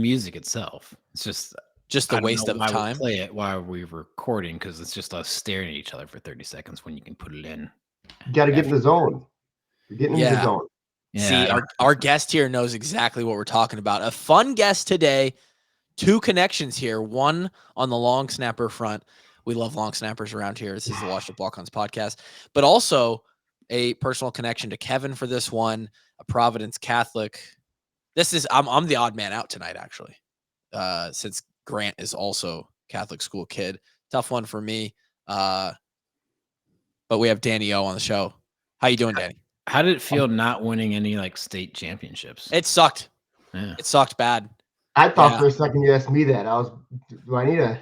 music itself. It's just the waste of time. Play it while we're recording because it's just us staring at each other for 30 seconds when you can put it in. You got to get in the zone. You're getting in the zone. Yeah. See, our guest here knows exactly what we're talking about. A fun guest today. 2 connections here. One on the long snapper front. We love long snappers around here. This is the Washed Up Walk-Ons podcast. But also a personal connection to Kevin for this one. A Providence Catholic. I'm the odd man out tonight, actually. Since Grant is also Catholic school kid. Tough one for me. But we have Danny O on the show. How you doing, Danny? How did it feel not winning any like state championships? It sucked. Yeah. It sucked bad. I thought for a second you asked me that. Do I need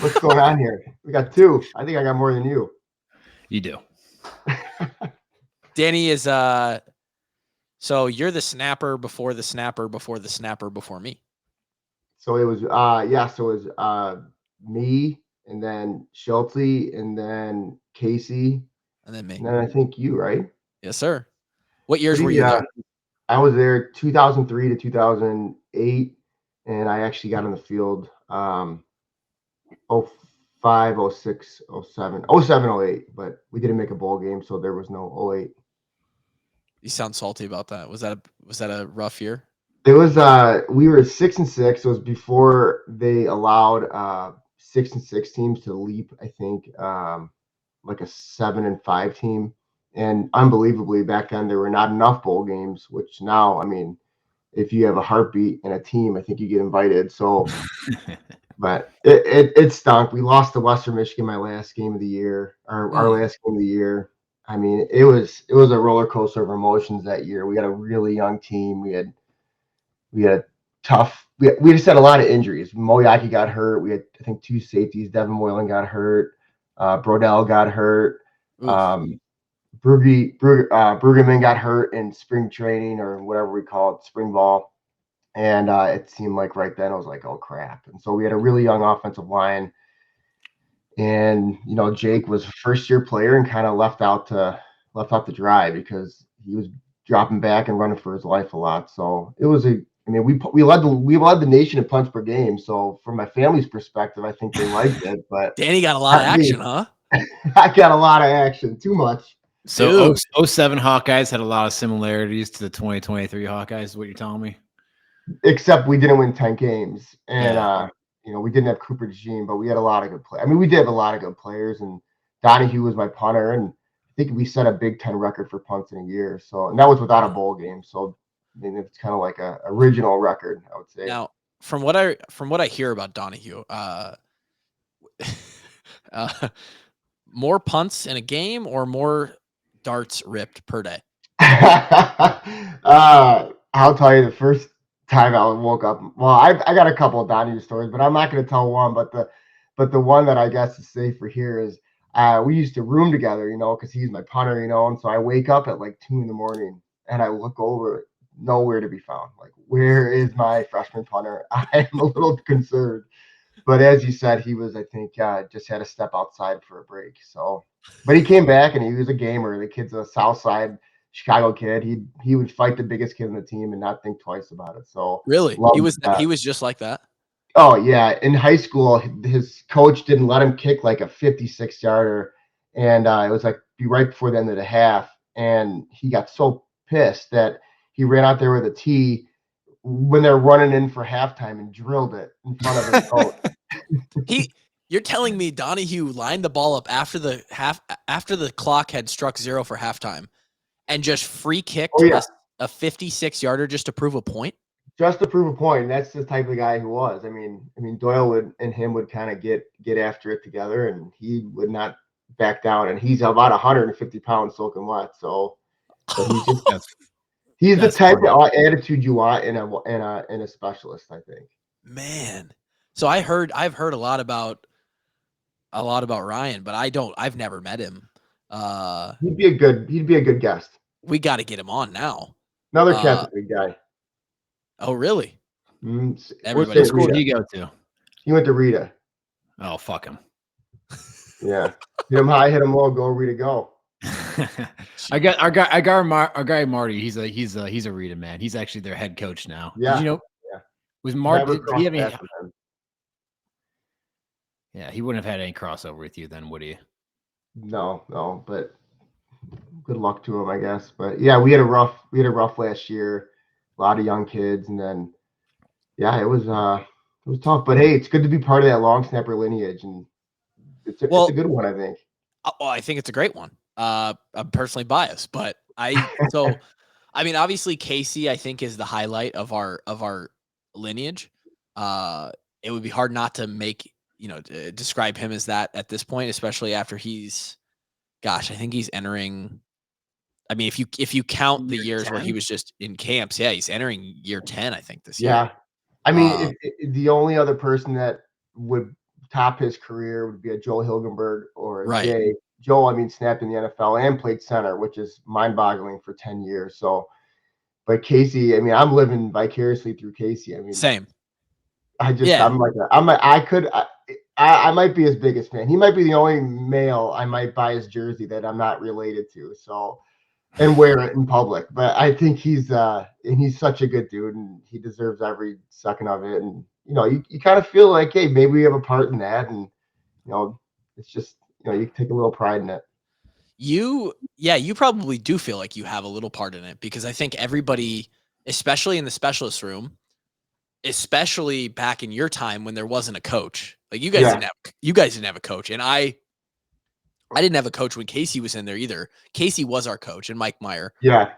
what's going on here? We got 2. I think I got more than you. You do. Danny is so you're the snapper before the snapper before the snapper before me. So it was me and then Schultz and then Casey and then me. And then I think you, right? Yes, sir. What years were you there? I was there 2003 to 2008, and I actually got on the field 05, 06, 07, 08, but we didn't make a bowl game, so there was no 08. You sound salty about that. Was that a rough year? It was we were 6-6. It was before they allowed 6-6 teams to leap, I think, like a 7-5 team. And unbelievably, back then there were not enough bowl games, which now, I mean, if you have a heartbeat and a team, I think you get invited. So, but it stunk. We lost to Western Michigan my last game of the year, or our last game of the year. I mean, it was a roller coaster of emotions that year. We had a really young team. We had tough. We just had a lot of injuries. Moyaki got hurt. We had, I think, 2 safeties. Devin Moylan got hurt. Brodell got hurt. Brueggemann got hurt in spring training or whatever we call it, spring ball. And it seemed like right then I was like, oh crap. And so we had a really young offensive line. And, you know, Jake was a first-year player and kind of left out to dry because he was dropping back and running for his life a lot. So it was we led the nation in punts per game. So from my family's perspective, I think they liked it. But Danny got a lot of action, huh? I got a lot of action, too much. So 07 Hawkeyes had a lot of similarities to the 2023 Hawkeyes, is what you're telling me? Except we didn't win 10 games. And, you know, we didn't have Cooper DeJean, but we had a lot of good players. I mean, we did have a lot of good players. And Donahue was my punter. And I think we set a Big Ten record for punts in a year. So, and that was without a bowl game. So, I mean, it's kind of like a original record, I would say. Now, from what I hear about Donahue, more punts in a game or more darts ripped per day? I'll tell you the first time I woke up. Well, I got a couple of Donahue stories, but I'm not going to tell one. But the one that I guess is safer here is we used to room together, you know, because he's my punter, you know, and so I wake up at like 2 a.m. and I look over, nowhere to be found. Like, where is my freshman punter? I am a little concerned. But as you said, he was, I think, just had to step outside for a break. So, but he came back and he was a gamer. The kid's a South Side Chicago kid. He would fight the biggest kid in the team and not think twice about it. So really, he was just like that. Oh yeah, in high school, his coach didn't let him kick like a 56-yarder, and it was like right before the end of the half, and he got so pissed that he ran out there with a tee when they're running in for halftime and drilled it in front of his coach. You're telling me Donahue lined the ball up after the clock had struck 0 for halftime and just free kicked a 56-yarder just to prove a point? Just to prove a point. That's the type of guy he was. I mean, Doyle would kind of get after it together, and he would not back down. And he's about 150 pounds soaking wet. So he's the type of attitude you want in a specialist, I think. Man, so I've heard a lot about Ryan, but I've never met him. He'd be a good guest. We got to get him on now. Another Catholic guy. Oh, really? Everybody. What school did he go to? He went to Rita. Oh, fuck him. Yeah. Hit him high, hit him low, go Rita, go. I got our guy Marty. He's a Rita man. He's actually their head coach now. Yeah. Did you know? Yeah. Was Mark? Never Did he have crossed any? paths with him. Yeah, he wouldn't have had any crossover with you then, would he? No, but good luck to him, I guess. But yeah, we had a rough last year, a lot of young kids, and then yeah, it was tough. But hey, it's good to be part of that long snapper lineage, and it's a good one, I think. Well, I think it's a great one. I'm personally biased, but I mean, obviously Casey, I think, is the highlight of our lineage. It would be hard not to describe him as that at this point, especially after I think he's entering. I mean, if you count the years 10? where he was just in camps, yeah, he's entering year 10, I think, this Yeah, year. I mean, the only other person that would top his career would be a Joel Hilgenberg or a Right. Jay. Joel, I mean, snapped in the NFL and played center, which is mind-boggling for 10 years. So, but Casey, I mean, I'm living vicariously through Casey. I mean, Same. I might be his biggest fan. He might be the only male I might buy his jersey that I'm not related to. So, and wear it in public. But I think he's such a good dude, and he deserves every second of it. And you kind of feel like, hey, maybe we have a part in that, and it's just you take a little pride in it. You probably do feel like you have a little part in it, because I think everybody, especially in the specialist room, especially back in your time when there wasn't a coach, like you guys didn't have a coach, and I didn't have a coach when Casey was in there either. Casey was our coach, and Mike Meyer. Yeah.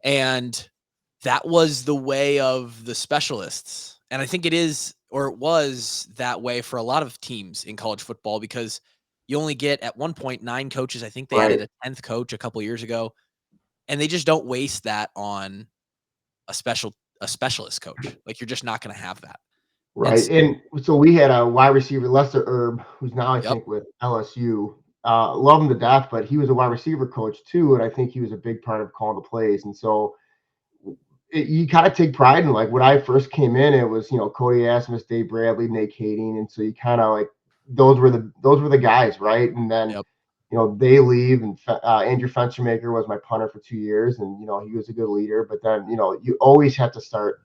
And that was the way of the specialists. And I think it was that way for a lot of teams in college football, because you only get at one point 9 coaches. I think they added a 10th coach a couple years ago, and they just don't waste that on a specialist coach. Like, you're just not going to have that. Right. And so we had a wide receiver, Lester Erb, who's now I think with LSU. Love him to death, but he was a wide receiver coach too, and I think he was a big part of calling the plays. And so you kind of take pride in, like, when I first came in, it was Cody Asmus, Dave Bradley, Nate Kaeding, and so you kind of like those were the guys, right? And then they leave, and Andrew Fenstermaker was my punter for 2 years, and he was a good leader. But then you always have to start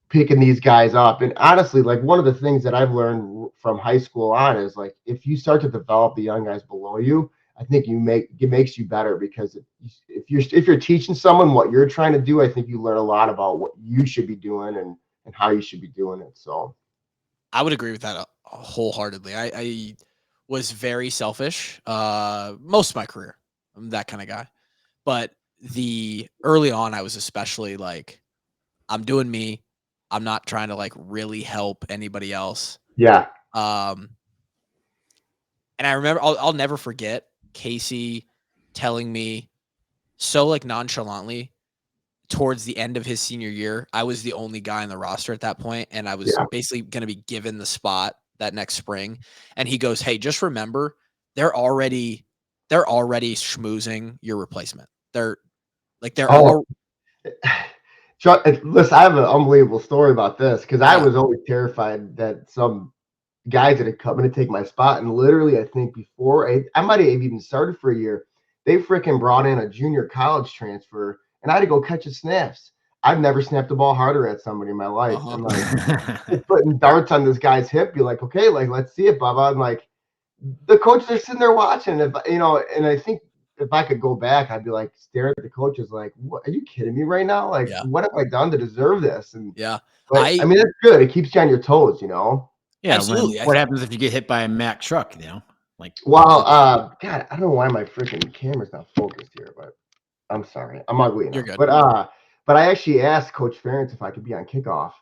picking these guys up. And honestly, like, one of the things that I've learned from high school on is, like, if you start to develop the young guys below you, I think it makes you better, because if you're teaching someone what you're trying to do, I think you learn a lot about what you should be doing and how you should be doing it. So I would agree with that wholeheartedly. I was very selfish most of my career. I'm that kind of guy. But early on, I was especially like, I'm doing me. I'm not trying to like really help anybody else. Yeah. And I remember, I'll never forget Casey telling me so like nonchalantly towards the end of his senior year. I was the only guy on the roster at that point, and I was basically going to be given the spot that next spring. And he goes, "Hey, just remember, they're already schmoozing your replacement. They're all." Listen, I have an unbelievable story about this, because I was always terrified that some guys that had come in to take my spot, and literally, I think before I might have even started for a year, they freaking brought in a junior college transfer, and I had to go catch his snaps. I've never snapped the ball harder at somebody in my life. And like putting darts on this guy's hip, be like, okay, like, let's see it, Bubba. And like, the coaches are sitting there watching, and I think if I could go back, I'd be like staring at the coaches like, what, are you kidding me right now? Like, what have I done to deserve this? And but, I mean, it's good. It keeps you on your toes, Yeah, absolutely. What happens if you get hit by a Mack truck? Like, well, God, I don't know why my freaking camera's not focused here, but I'm sorry, I'm ugly enough. You're good. But I actually asked Coach Ferentz if I could be on kickoff,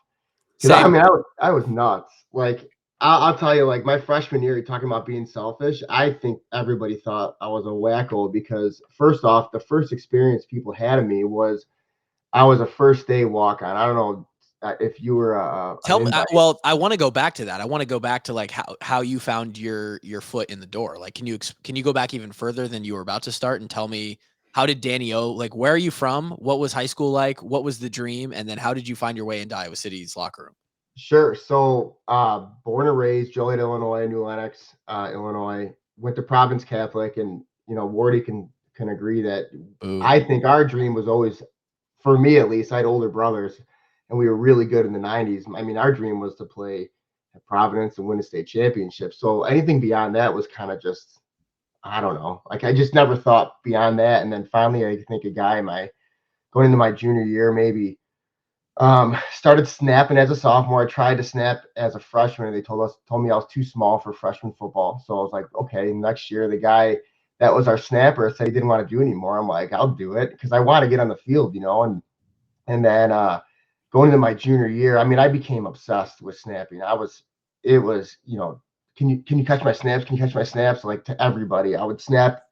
because I mean, I was nuts. Like, I'll tell you, like, my freshman year, you're talking about being selfish. I think everybody thought I was a wacko, because first off, the first experience people had of me was I was a first day walk on. I don't know if you were tell me. Well, I want to go back to that. I want to go back to like how you found your foot in the door. Like, can you go back even further than you were about to start and tell me, how did Danny O, like, where are you from? What was high school like? What was the dream? And then how did you find your way into Iowa City's locker room? Sure. So, born and raised, Joliet, Illinois, New Lenox, Illinois. Went to Providence Catholic, and Wardy can agree that I think our dream was always, for me at least, I had older brothers. and we were really good in the 90s. I mean, our dream was to play at Providence and win a state championship. So anything beyond that was kind of just, I don't know. Like I just never thought beyond that. And then finally, I think a guy going into my junior year, maybe started snapping as a sophomore. I tried to snap as a freshman, and they told me I was too small for freshman football. So I was like, okay. Next year, the guy that was our snapper said he didn't want to do anymore. I'm like, I'll do it because I want to get on the field, And then going into my junior year, I mean, I became obsessed with snapping. It was, can you catch my snaps? Can you catch my snaps? Like to everybody, I would snap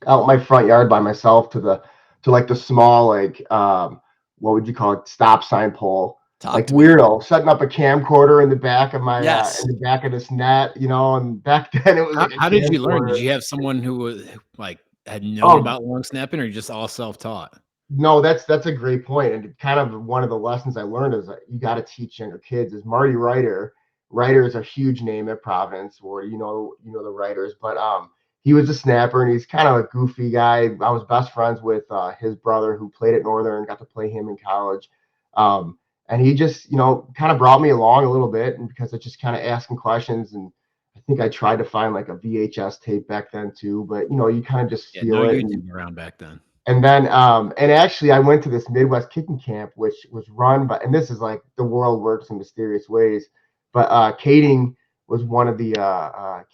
out my front yard by myself to like the small, like, what would you call it? Stop sign pole. Like weirdo, setting up a camcorder in the back of my, in the back of this net, and back then it was like how did you learn? Did you have someone who was like had known about long snapping, or you just all self-taught? No, that's a great point. And kind of one of the lessons I learned is that you got to teach younger kids is Marty Reiter. Reiter is a huge name at Providence, or the Reiters, but he was a snapper and he's kind of a goofy guy. I was best friends with his brother who played at Northern, got to play him in college. And he just, kind of brought me along a little bit, and because I just kind of asking questions, and I think I tried to find like a VHS tape back then too, but you kind of just feel it. YouTube around back then. And then, and actually I went to this Midwest kicking camp, which was run by, and this is like the world works in mysterious ways, but Kaeding was one of the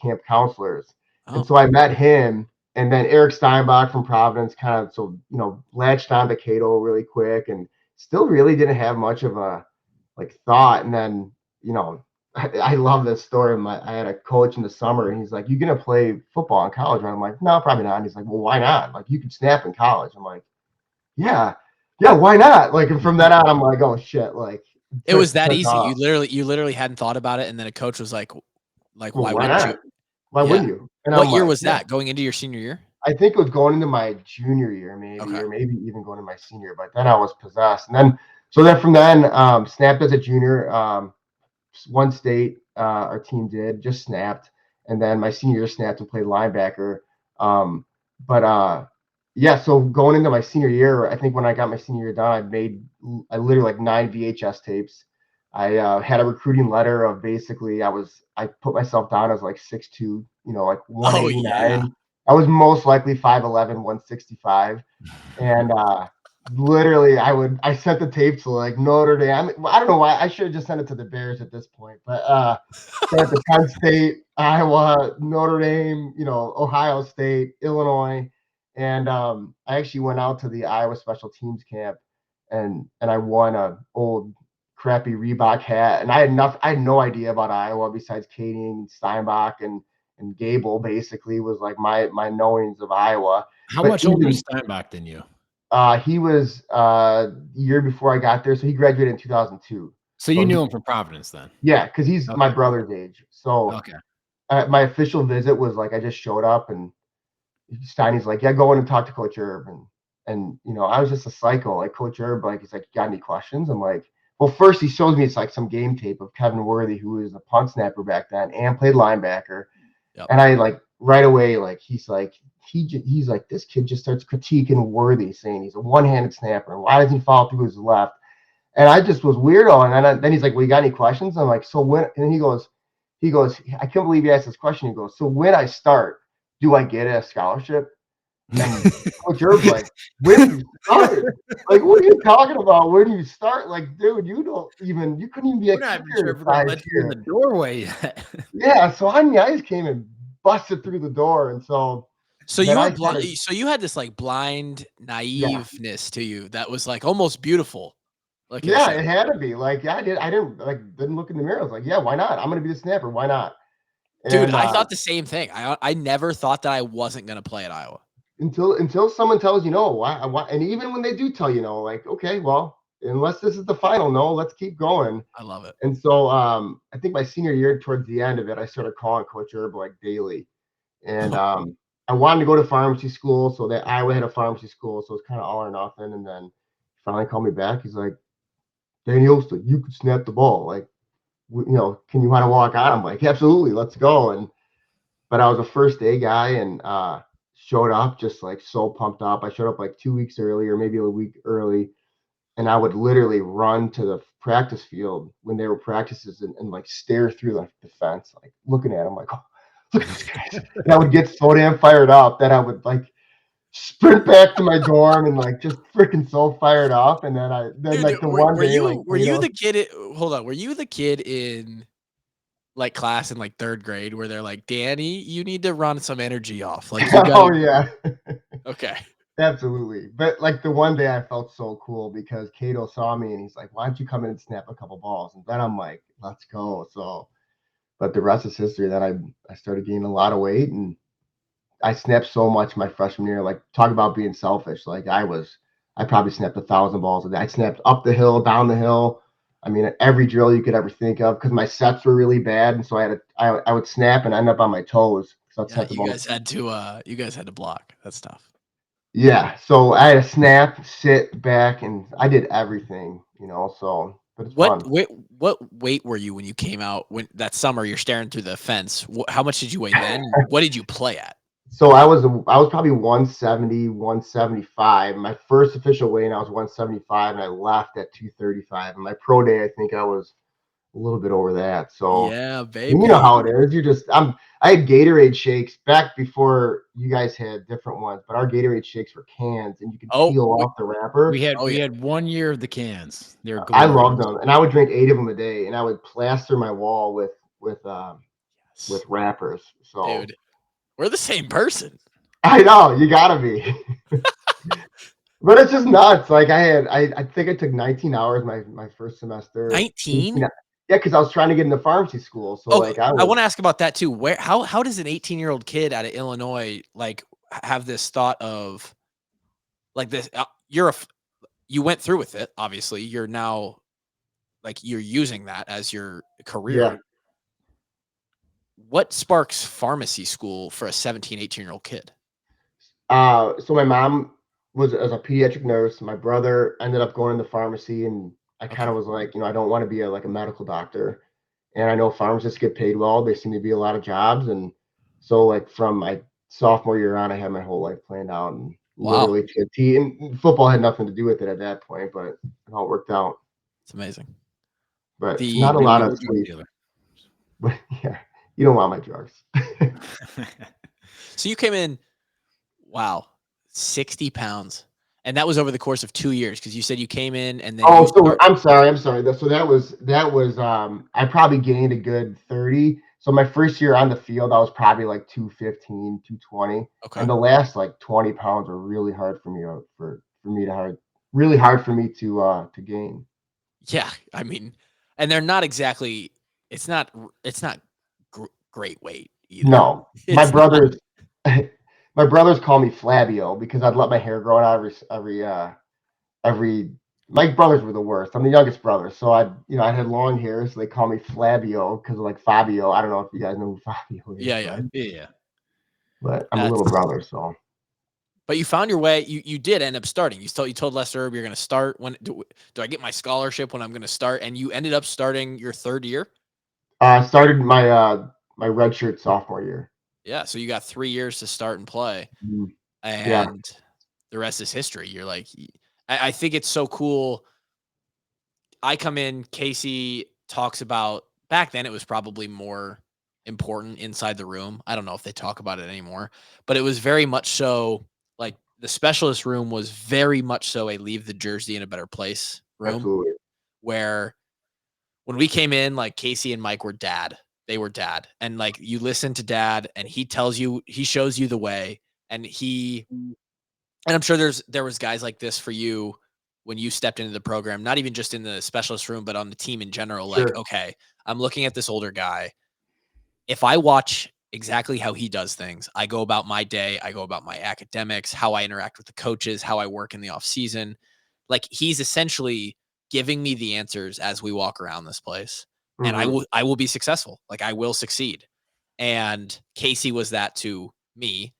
camp counselors. And so I met him, and then Eric Steinbach from Providence kind of, latched on to Cato really quick, and still really didn't have much of a like thought. And then, I love this story. I had a coach in the summer, and he's like, "You gonna play football in college?" And I'm like, "No, probably not." And he's like, "Well, why not? Like, you can snap in college." I'm like, "Yeah, why not?" Like, and from then on, I'm like, "Oh shit!" Like, it was that easy. You literally hadn't thought about it, and then a coach was like, well, why wouldn't you? Why wouldn't you? And what year was that? Going into your senior year? I think it was going into my junior year, maybe, or maybe even going to my senior. But then I was possessed, and then from then, snapped as a junior. One state, our team did just snapped, and then my senior year snapped and played linebacker. So going into my senior year, I think when I got my senior year done, I literally like 9 VHS tapes. I had a recruiting letter of basically I put myself down as like 6'2", like 189. I was most likely 5'11", 165, and literally I sent the tape to like Notre Dame. I don't know why. I should have just sent it to the Bears at this point, but sent it to Penn State, Iowa, Notre Dame, Ohio State, Illinois, and I actually went out to the Iowa special teams camp, and I won a old crappy Reebok hat, and I had no idea about Iowa besides Kaeding, Steinbach, and Gable. Basically was like my knowings of Iowa. How much older is Steinbach than you? He was a year before I got there, so he graduated in 2002. So you knew him from Providence then? Yeah, because he's my brother's age. So my official visit was like I just showed up, and Steiny's like, "Yeah, go in and talk to Coach Herb," and I was just a psycho. Like Coach Herb, like he's like, "You got any questions?" I'm like, well, first he shows me it's like some game tape of Kevin Worthy, who was a punt snapper back then and played linebacker, and I like right away, like he's like this kid just starts critiquing Worthy, saying he's a one-handed snapper. Why doesn't he follow through his left? And I just was weirdo. And then he's like, "Well, you got any questions?" I'm like, "So when?" And he goes, "I can't believe you asked this question." He goes, "So when I start, do I get a scholarship?" And Coach Herb's like, "When do you start? Like, what are you talking about? When do you start? Like, dude, you couldn't even be a kicker in the doorway yet." Yeah, so I just came and busted through the door, and so you were blind. So you had this like blind naiveness to you that was like almost beautiful. Like it had to be. Like, I didn't look in the mirror. I was like, yeah, why not? I'm gonna be the snapper. Why not? Dude, I thought the same thing. I never thought that I wasn't gonna play at Iowa. Until someone tells you no, why, and even when they do tell you no, like, okay, well, unless this is the final no, let's keep going. I love it. And so I think my senior year, towards the end of it, I started calling Coach Herb like daily, and I wanted to go to pharmacy school, so that Iowa had a pharmacy school, so it's kind of all or nothing. And then he finally called me back. He's like, "Danny Olszta, you could snap the ball. Like, can you want to walk on?" I'm like, "Absolutely, let's go." But I was a first day guy, and showed up just like so pumped up. I showed up like 2 weeks early, or maybe a week early, and I would literally run to the practice field when they were practices and like stare through like the fence, like looking at them like, oh, look at these guys. And I would get so damn fired up that I would like sprint back to my dorm and like just freaking so fired up. And then Dude, like the one day, like, were you the kid? Hold on. Were you the kid in like class in like 3rd grade where they're like, Danny, you need to run some energy off. Like, you got. Oh yeah. Okay. Absolutely. But like the one day I felt so cool because Cato saw me and he's like, why don't you come in and snap a couple balls? And then I'm like, let's go. So, but the rest is history. Then I started gaining a lot of weight and I snapped so much my freshman year. Like, talk about being selfish. Like I probably snapped 1,000 balls a day. I snapped up the hill, down the hill. I mean, every drill you could ever think of because my sets were really bad. And so I would snap and end up on my toes. So Yeah, you guys had to block. That's tough. Yeah, so I had to snap, sit back, and I did everything, so, but it's fun. What weight were you when you came out when that summer you're staring through the fence? How much did you weigh then? What did you play at? So I was probably 170, 175. My first official weigh-in, I was 175, and I left at 235. And my pro day, I think I was a little bit over that. So yeah, baby. You know how it is. I had Gatorade shakes back before you guys had different ones, but our Gatorade shakes were cans and you could peel off the wrapper. We had 1 year of the cans. They were I loved them, and I would drink 8 of them a day, and I would plaster my wall with wrappers. So, dude, we're the same person. I know, you gotta be. But it's just nuts. Like I think I took 19 hours my first semester. 19? Yeah, because I was trying to get into pharmacy school. So I want to ask about that too. How does an 18-year-old kid out of Illinois like have this thought of like this? You went through with it. Obviously, you're now like you're using that as your career. Yeah. What sparks pharmacy school for a 17, 18-year-old kid? So my mom was as a pediatric nurse. My brother ended up going into pharmacy, and I kind of was like, I don't want to be a medical doctor. And I know pharmacists get paid well. There seem to be a lot of jobs. And so like from my sophomore year on, I had my whole life planned out and literally to a T. And football had nothing to do with it at that point, but it all worked out. It's amazing. But not a lot of sleep. But yeah, you don't want my drugs. So you came in, 60 pounds. And that was over the course of 2 years because you said you came in and then. I'm sorry. So that was I probably gained a good 30. So my first year on the field, I was probably like 215, 220. Okay. And the last like 20 pounds were really hard for me to gain. Yeah, I mean, and they're not exactly. It's not great weight either. No, my brothers. My brothers call me Flabio because I'd let my hair grow out every. My brothers were the worst. I'm the youngest brother, so I had long hair, so they call me Flabio because of like Fabio. I don't know if you guys know who Fabio is. Yeah. But I'm a little brother, so. But you found your way. You did end up starting. You told Lester you're going to start. When do I get my scholarship when I'm going to start? And you ended up starting your 3rd year. I started my redshirt sophomore year. Yeah, so you got 3 years to start and play, and the rest is history. You're like, I think it's so cool. I come in, Casey talks about, back then it was probably more important inside the room. I don't know if they talk about it anymore, but it was very much so, like the specialist room was very much so a leave the jersey in a better place room. Absolutely. Where when we came in, like Casey and Mike were dad. They were dad. And like you listen to dad and he shows you the way. And I'm sure there was guys like this for you when you stepped into the program, not even just in the specialist room, but on the team in general. Sure. Like, okay, I'm looking at this older guy. If I watch exactly how he does things, I go about my day, I go about my academics, how I interact with the coaches, how I work in the off season. Like he's essentially giving me the answers as we walk around this place. And I will be successful. Like I will succeed. And Casey was that to me.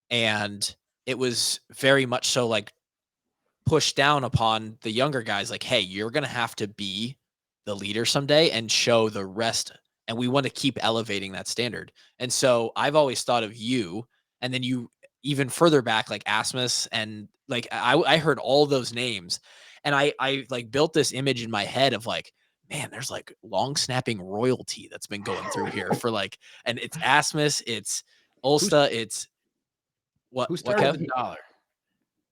And it was very much so like pushed down upon the younger guys. Like, hey, you're going to have to be the leader someday and show the rest. And we want to keep elevating that standard. And so I've always thought of you, and then you even further back, like Asmus, and like I heard all those names. And I like built this image in my head of like, man, there's like long snapping royalty that's been going through here for like, and it's Asmus, it's Olszta, it's Who what started Kev? the dollar?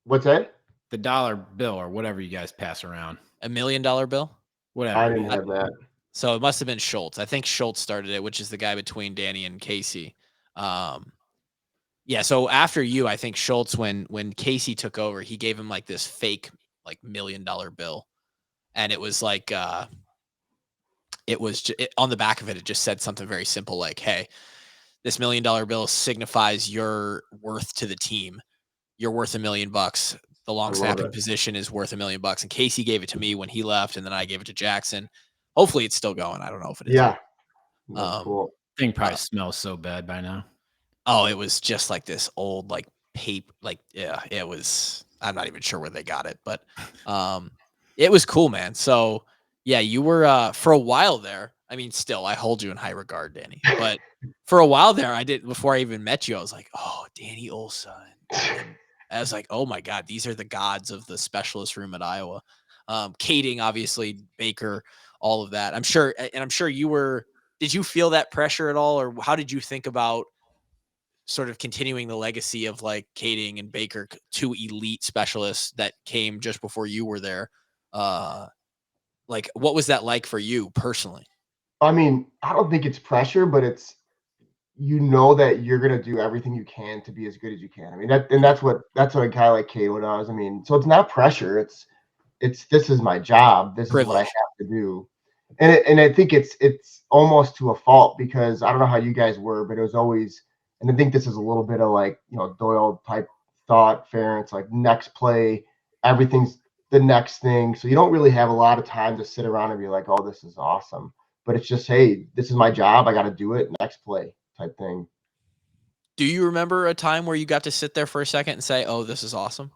What's that? The dollar bill or whatever you guys pass around. $1 million bill. Whatever. I didn't have that. So it must have been Schultz. I think Schultz started it, which is the guy between Danny and Casey. Yeah. So after you, I think Schultz, when Casey took over, he gave him like this fake like $1 million bill, and it was like it was on the back of it. It just said something very simple like, "Hey, this $1 million bill signifies your worth to the team. You're worth $1 million. The long snapping position is worth $1 million." And Casey gave it to me when he left, and then I gave it to Jackson. Hopefully it's still going. I don't know if it is. Yeah. That's cool. Thing probably smells so bad by now. Oh, it was just like this old like paper, like yeah, it was. I'm not even sure where they got it, but it was cool, man. So yeah, you were for a while there. I mean, still, I hold you in high regard, Danny. But for a while there, I did before I even met you. I was like, oh, Danny Olszta. And I was like, oh my God, these are the gods of the specialist room at Iowa. Kaeding, obviously, Baker, all of that. I'm sure you were. Did you feel that pressure at all, or how did you think about sort of continuing the legacy of like Kaeding and Baker, two elite specialists that came just before you were there? Like, what was that like for you personally? I mean, I don't think it's pressure, but it's, you know, that you're going to do everything you can to be as good as you can. I mean, that's what a guy like Cade does. I mean, so it's not pressure. It's this is my job. This is what I have to do. And I think it's almost to a fault, because I don't know how you guys were, but it was always, and I think this is a little bit of like, you know, Doyle type thought, Ferentz, like next play, everything's the next thing. So you don't really have a lot of time to sit around and be like, oh, this is awesome. But it's just, hey, this is my job. I got to do it. Next play type thing. Do you remember a time where you got to sit there for a second and say, oh, this is awesome?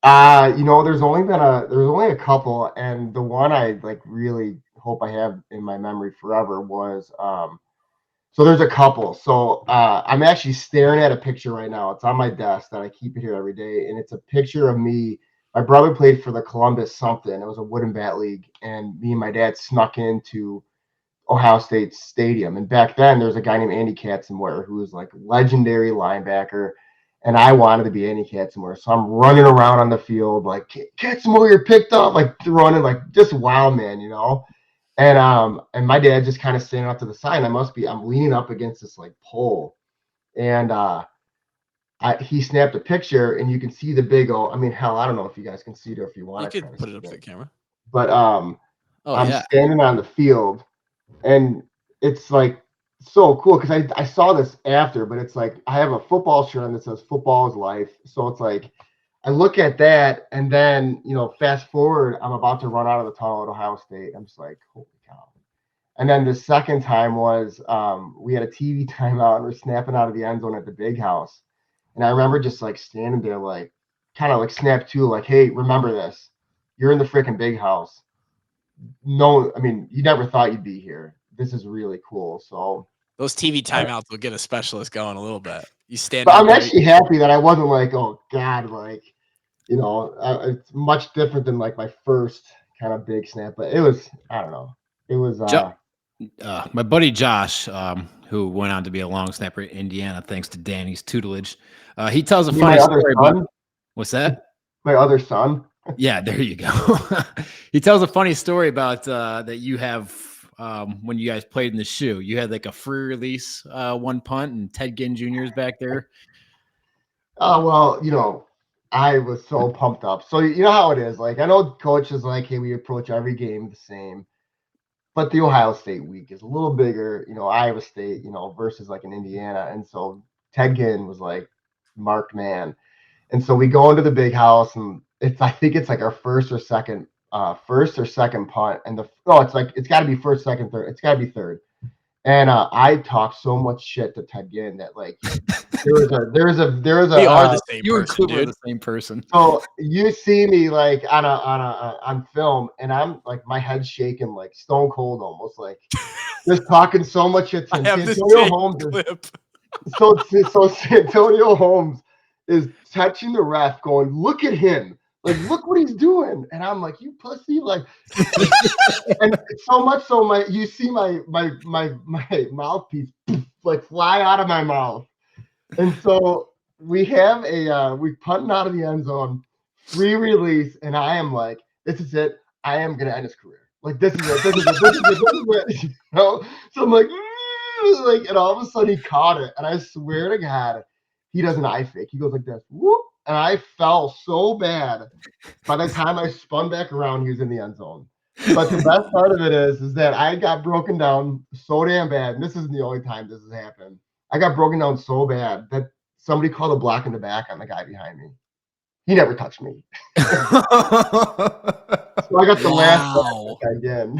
You know, there's only a couple, and the one I like really hope I have in my memory forever was so there's a couple. So I'm actually staring at a picture right now. It's on my desk that I keep it here every day, and it's a picture of me. My brother played for the Columbus something. It was a wooden bat league, and me and my dad snuck into Ohio State Stadium. And back then, there was a guy named Andy Katzenmoyer who was like a legendary linebacker. And I wanted to be Andy Katzenmoyer. So I'm running around on the field like, Katzenmoyer picked up, like running, like just wow, man, you know? And my dad just kind of standing up to the side. And I'm leaning up against this like pole. And he snapped a picture, and you can see the big old, I mean, hell, I don't know if you guys can see it or if you want to. You could put it up to the camera. But I'm standing on the field, and it's like so cool because I saw this after, but it's like I have a football shirt on that says "Football is Life." So it's like I look at that, and then, you know, fast forward, I'm about to run out of the tunnel at Ohio State. I'm just like, holy cow. And then the second time was we had a TV timeout, and we're snapping out of the end zone at the big house. And I remember just like standing there, like kind of like snap to, like, hey, remember this. You're in the freaking big house. No, I mean, you never thought you'd be here. This is really cool. So those TV timeouts will get a specialist going a little bit. You stand. But I'm actually happy that I wasn't like, oh God, like, you know, it's much different than like my first kind of big snap. But it was, I don't know, it was. My buddy Josh, who went on to be a long snapper in Indiana thanks to Danny's tutelage, he tells a funny story about. What's that? My other son. Yeah, there you go. He tells a funny story about that you have when you guys played in the shoe. You had like a free release one punt, and Ted Ginn Jr. is back there. Oh, well, you know, I was so pumped up. So you know how it is. Like, I know coach is like, hey, we approach every game the same. But the Ohio State week is a little bigger, you know, Iowa State, you know, versus like in Indiana. And so Ted Ginn was like marked man. And so we go into the big house, and I think it's like our first or second punt. And it's got to be first, second, third. It's got to be third. And I talked so much shit to Ted Ginn that like there was a we are the same you person, dude. The same person. So you see me like on film, and I'm like, my head's shaking like stone cold, almost like just talking so much shit to Santonio Holmes. So Santonio Holmes is touching the ref, going, look at him. Like, look what he's doing. And I'm like, you pussy. Like, and so much so you see my mouthpiece like fly out of my mouth. And so we have we punting out of the end zone, free release, and I am like, this is it. I am gonna end his career. Like, this is it. This is it. This is it. This is it. You know? So I'm like, and all of a sudden he caught it, and I swear to God, he does an eye fake. He goes like this, whoop, and I fell so bad. By the time I spun back around, he was in the end zone. But the best part of it is that I got broken down so damn bad, and this isn't the only time this has happened. I got broken down so bad that somebody called a block in the back on the guy behind me. He never touched me. So I got the last again.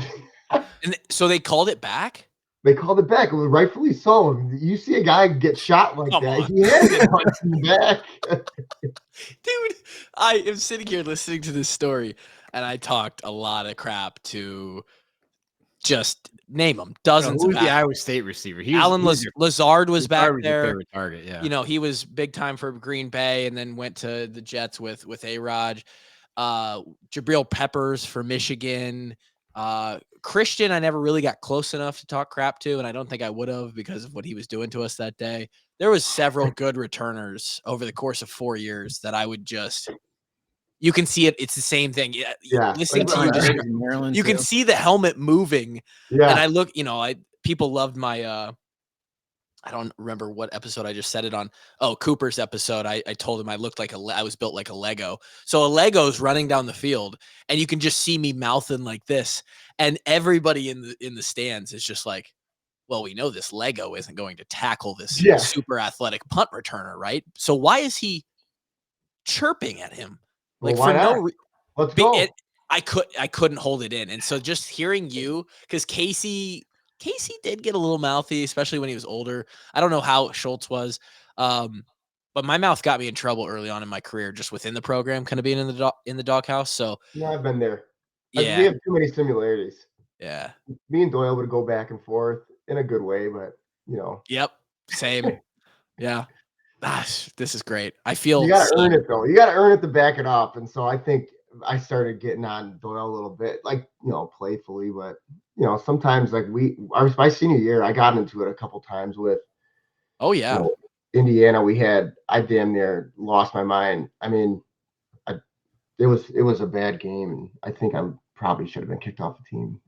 And so they called it back? They called it back. It was rightfully so. You see a guy get shot like that, he had to get punched in the back. Dude, I am sitting here listening to this story, and I talked a lot of crap to just name them, dozens Who of was the Iowa State receiver? Alan Lazard was back there. Favorite target, yeah. You know, he was big time for Green Bay and then went to the Jets with A-Rod. Jabril Peppers for Michigan. Christian, I never really got close enough to talk crap to, and I don't think I would have because of what he was doing to us that day. There was several good returners over the course of 4 years that I would just – you can see it. It's the same thing. Yeah. Listening to you, you can see the helmet moving. Yeah. And I look, people loved my, I don't remember what episode I just said it on. Oh, Cooper's episode. I told him I looked like I was built like a Lego. So a Lego's running down the field and you can just see me mouthing like this. And everybody in the stands is just like, well, we know this Lego isn't going to tackle this super athletic punt returner, right? So why is he chirping at him? Like, well, for no let's go. I couldn't hold it in. And so just hearing you, because Casey did get a little mouthy, especially when he was older. I don't know how Schultz was. But my mouth got me in trouble early on in my career, just within the program, kind of being in the doghouse. So yeah, I've been there. Yeah. We have too many similarities. Yeah. Me and Doyle would go back and forth in a good way, but Yep. Same. Yeah. Gosh, this is great. I feel you gotta earn it though. You gotta earn it to back it up. And so I think I started getting on Doyle a little bit, like, playfully, but sometimes like my senior year, I got into it a couple times with Indiana. I damn near lost my mind. I mean, it was a bad game, and I think I probably should have been kicked off the team.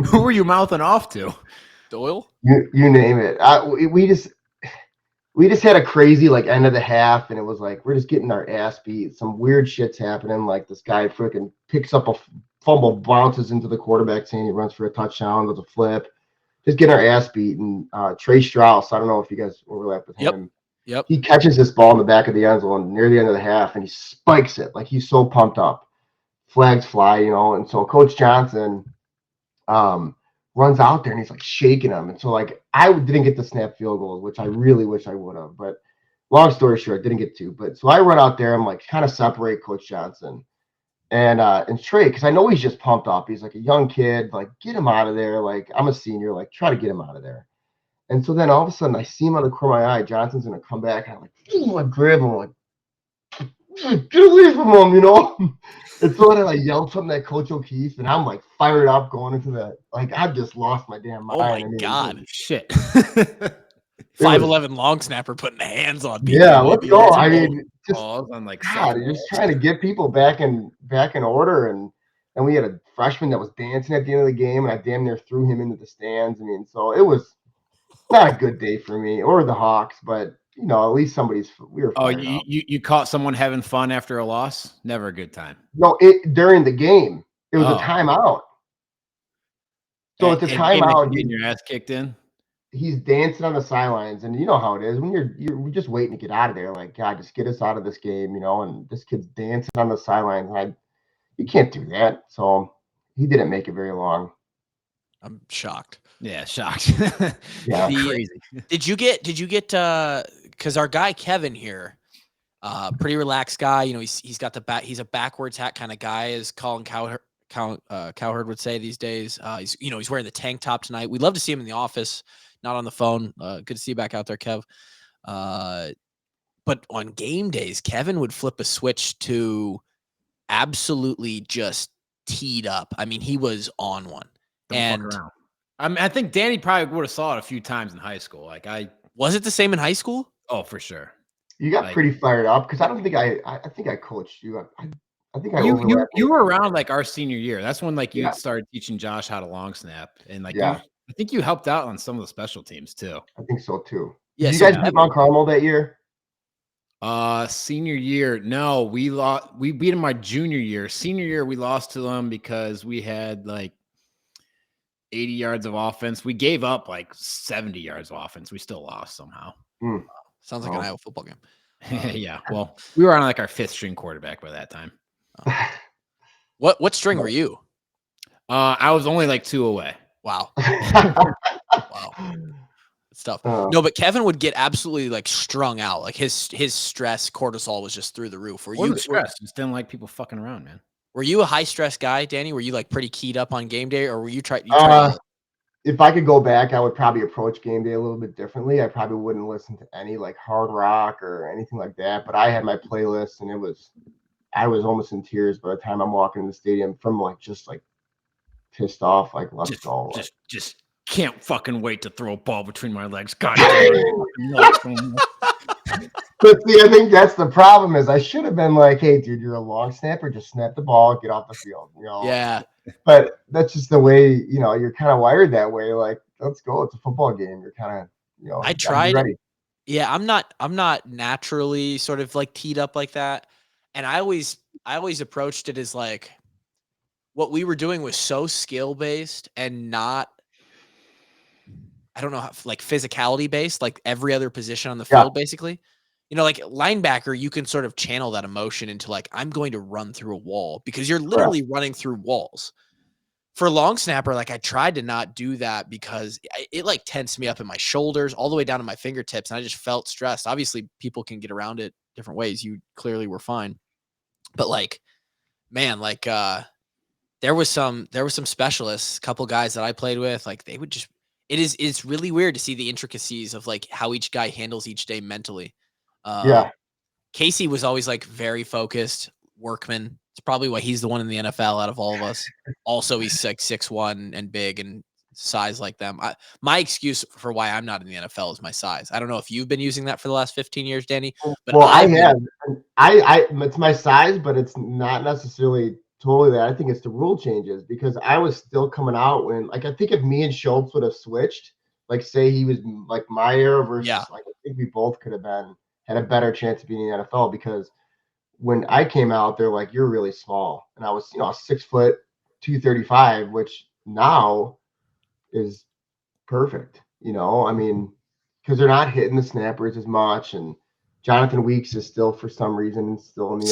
Who were you mouthing off to? Doyle? You name it. We just had a crazy end of the half, and it was like we're just getting our ass beat. Some weird shit's happening. Like this guy freaking picks up a fumble, bounces into the quarterback, saying he runs for a touchdown, does a flip. Just getting our ass beat. And Trey Strauss, I don't know if you guys overlap with him. Yep. He catches this ball in the back of the end zone near the end of the half, and he spikes it like he's so pumped up. Flags fly, and so Coach Johnson runs out there and he's like shaking him. And so I didn't get the snap field goal, which I really wish I would have. But long story short, didn't get to. But so I run out there, I'm like kind of separate Coach Johnson and Trey, because I know he's just pumped up. He's like a young kid, like get him out of there. Like I'm a senior, like try to get him out of there. And so then all of a sudden I see him on the corner of my eye. Johnson's gonna come back, and I'm like grab him, like get away from him, And so then I yelled something at Coach O'Keefe, and I'm like fired up going into that. Like I just lost my damn mind. Oh my God, shit! 5'11" long snapper putting hands on people. Yeah, let's go. I mean, just on just trying to get people back in order, and we had a freshman that was dancing at the end of the game, and I damn near threw him into the stands. I mean, so it was not a good day for me or the Hawks, but at least we were. Oh, you caught someone having fun after a loss? Never a good time. No, during the game, it was a timeout. So it's a timeout. Getting your ass kicked in. He's dancing on the sidelines, and you know how it is when you're just waiting to get out of there. Like, God, just get us out of this game, and this kid's dancing on the sidelines. And you can't do that. So he didn't make it very long. I'm shocked. Yeah, shocked. Yeah, crazy. Did you get? Because our guy Kevin here, pretty relaxed guy. He's got he's a backwards hat kind of guy, as Colin Cowherd would say these days. He's wearing the tank top tonight. We'd love to see him in the office, not on the phone. Good to see you back out there, Kev. but on game days, Kevin would flip a switch to absolutely just teed up. I mean, he was on one. Don't fuck around. I mean, I think Danny probably would have saw it a few times in high school. Was it the same in high school? Oh, for sure. You got pretty fired up because I don't think I think I coached you. I think you were around like our senior year. That's when like you started teaching Josh how to long snap, and like I think you helped out on some of the special teams too. I think so too. Yeah, Did you guys beat Mount Carmel that year? Senior year, no, we lost. We beat them my junior year. Senior year, we lost to them because we had like 80 yards of offense. We gave up like 70 yards of offense. We still lost somehow. Sounds like an Iowa football game. Yeah. Well, we were on like our 5th string quarterback by that time. What string were you? I was only like 2 away. Wow. Wow. It's tough. No, but Kevin would get absolutely like strung out. Like his stress cortisol was just through the roof. Just didn't like people fucking around, man. Were you a high stress guy, Danny? Were you like pretty keyed up on game day, or were you trying? If I could go back, I would probably approach game day a little bit differently. I probably wouldn't listen to any like hard rock or anything like that. But I had my playlist, and I was almost in tears by the time I'm walking in the stadium from just pissed off. Like, let's go. Just can't fucking wait to throw a ball between my legs. God damn. But see, I think that's the problem is I should have been like, hey, dude, you're a long snapper. Just snap the ball, get off the field. Yeah. But that's just the way, you're kind of wired that way. Like, let's go. It's a football game. You're kind of, I tried. Yeah, I'm not naturally sort of like teed up like that. And I always approached it as like what we were doing was so skill based and not, I don't know how, like physicality based, like every other position on the field, basically. Like linebacker, you can sort of channel that emotion into like, I'm going to run through a wall because you're literally running through walls. For long snapper, like I tried to not do that because it like tensed me up in my shoulders all the way down to my fingertips. And I just felt stressed. Obviously people can get around it different ways. You clearly were fine, but like, man, like, there was some specialists, a couple guys that I played with, like they would just, it's really weird to see the intricacies of like how each guy handles each day mentally. Casey was always like very focused workman. It's probably why he's the one in the NFL out of all of us. Also, he's like 6'1" and big and size like them. My excuse for why I'm not in the NFL is my size. I don't know if you've been using that for the last 15 years, Danny. But well, I have. It's my size, but it's not necessarily totally that. I think it's the rule changes because I was still coming out when, like, I think if me and Schultz would have switched, like, say he was like my era versus, like, I think we both could have had a better chance of being in the NFL because when I came out, they're like, you're really small. And I was, 6 foot, 235, which now is perfect, I mean, because they're not hitting the snappers as much. And Jonathan Weeks is still, for some reason, still in the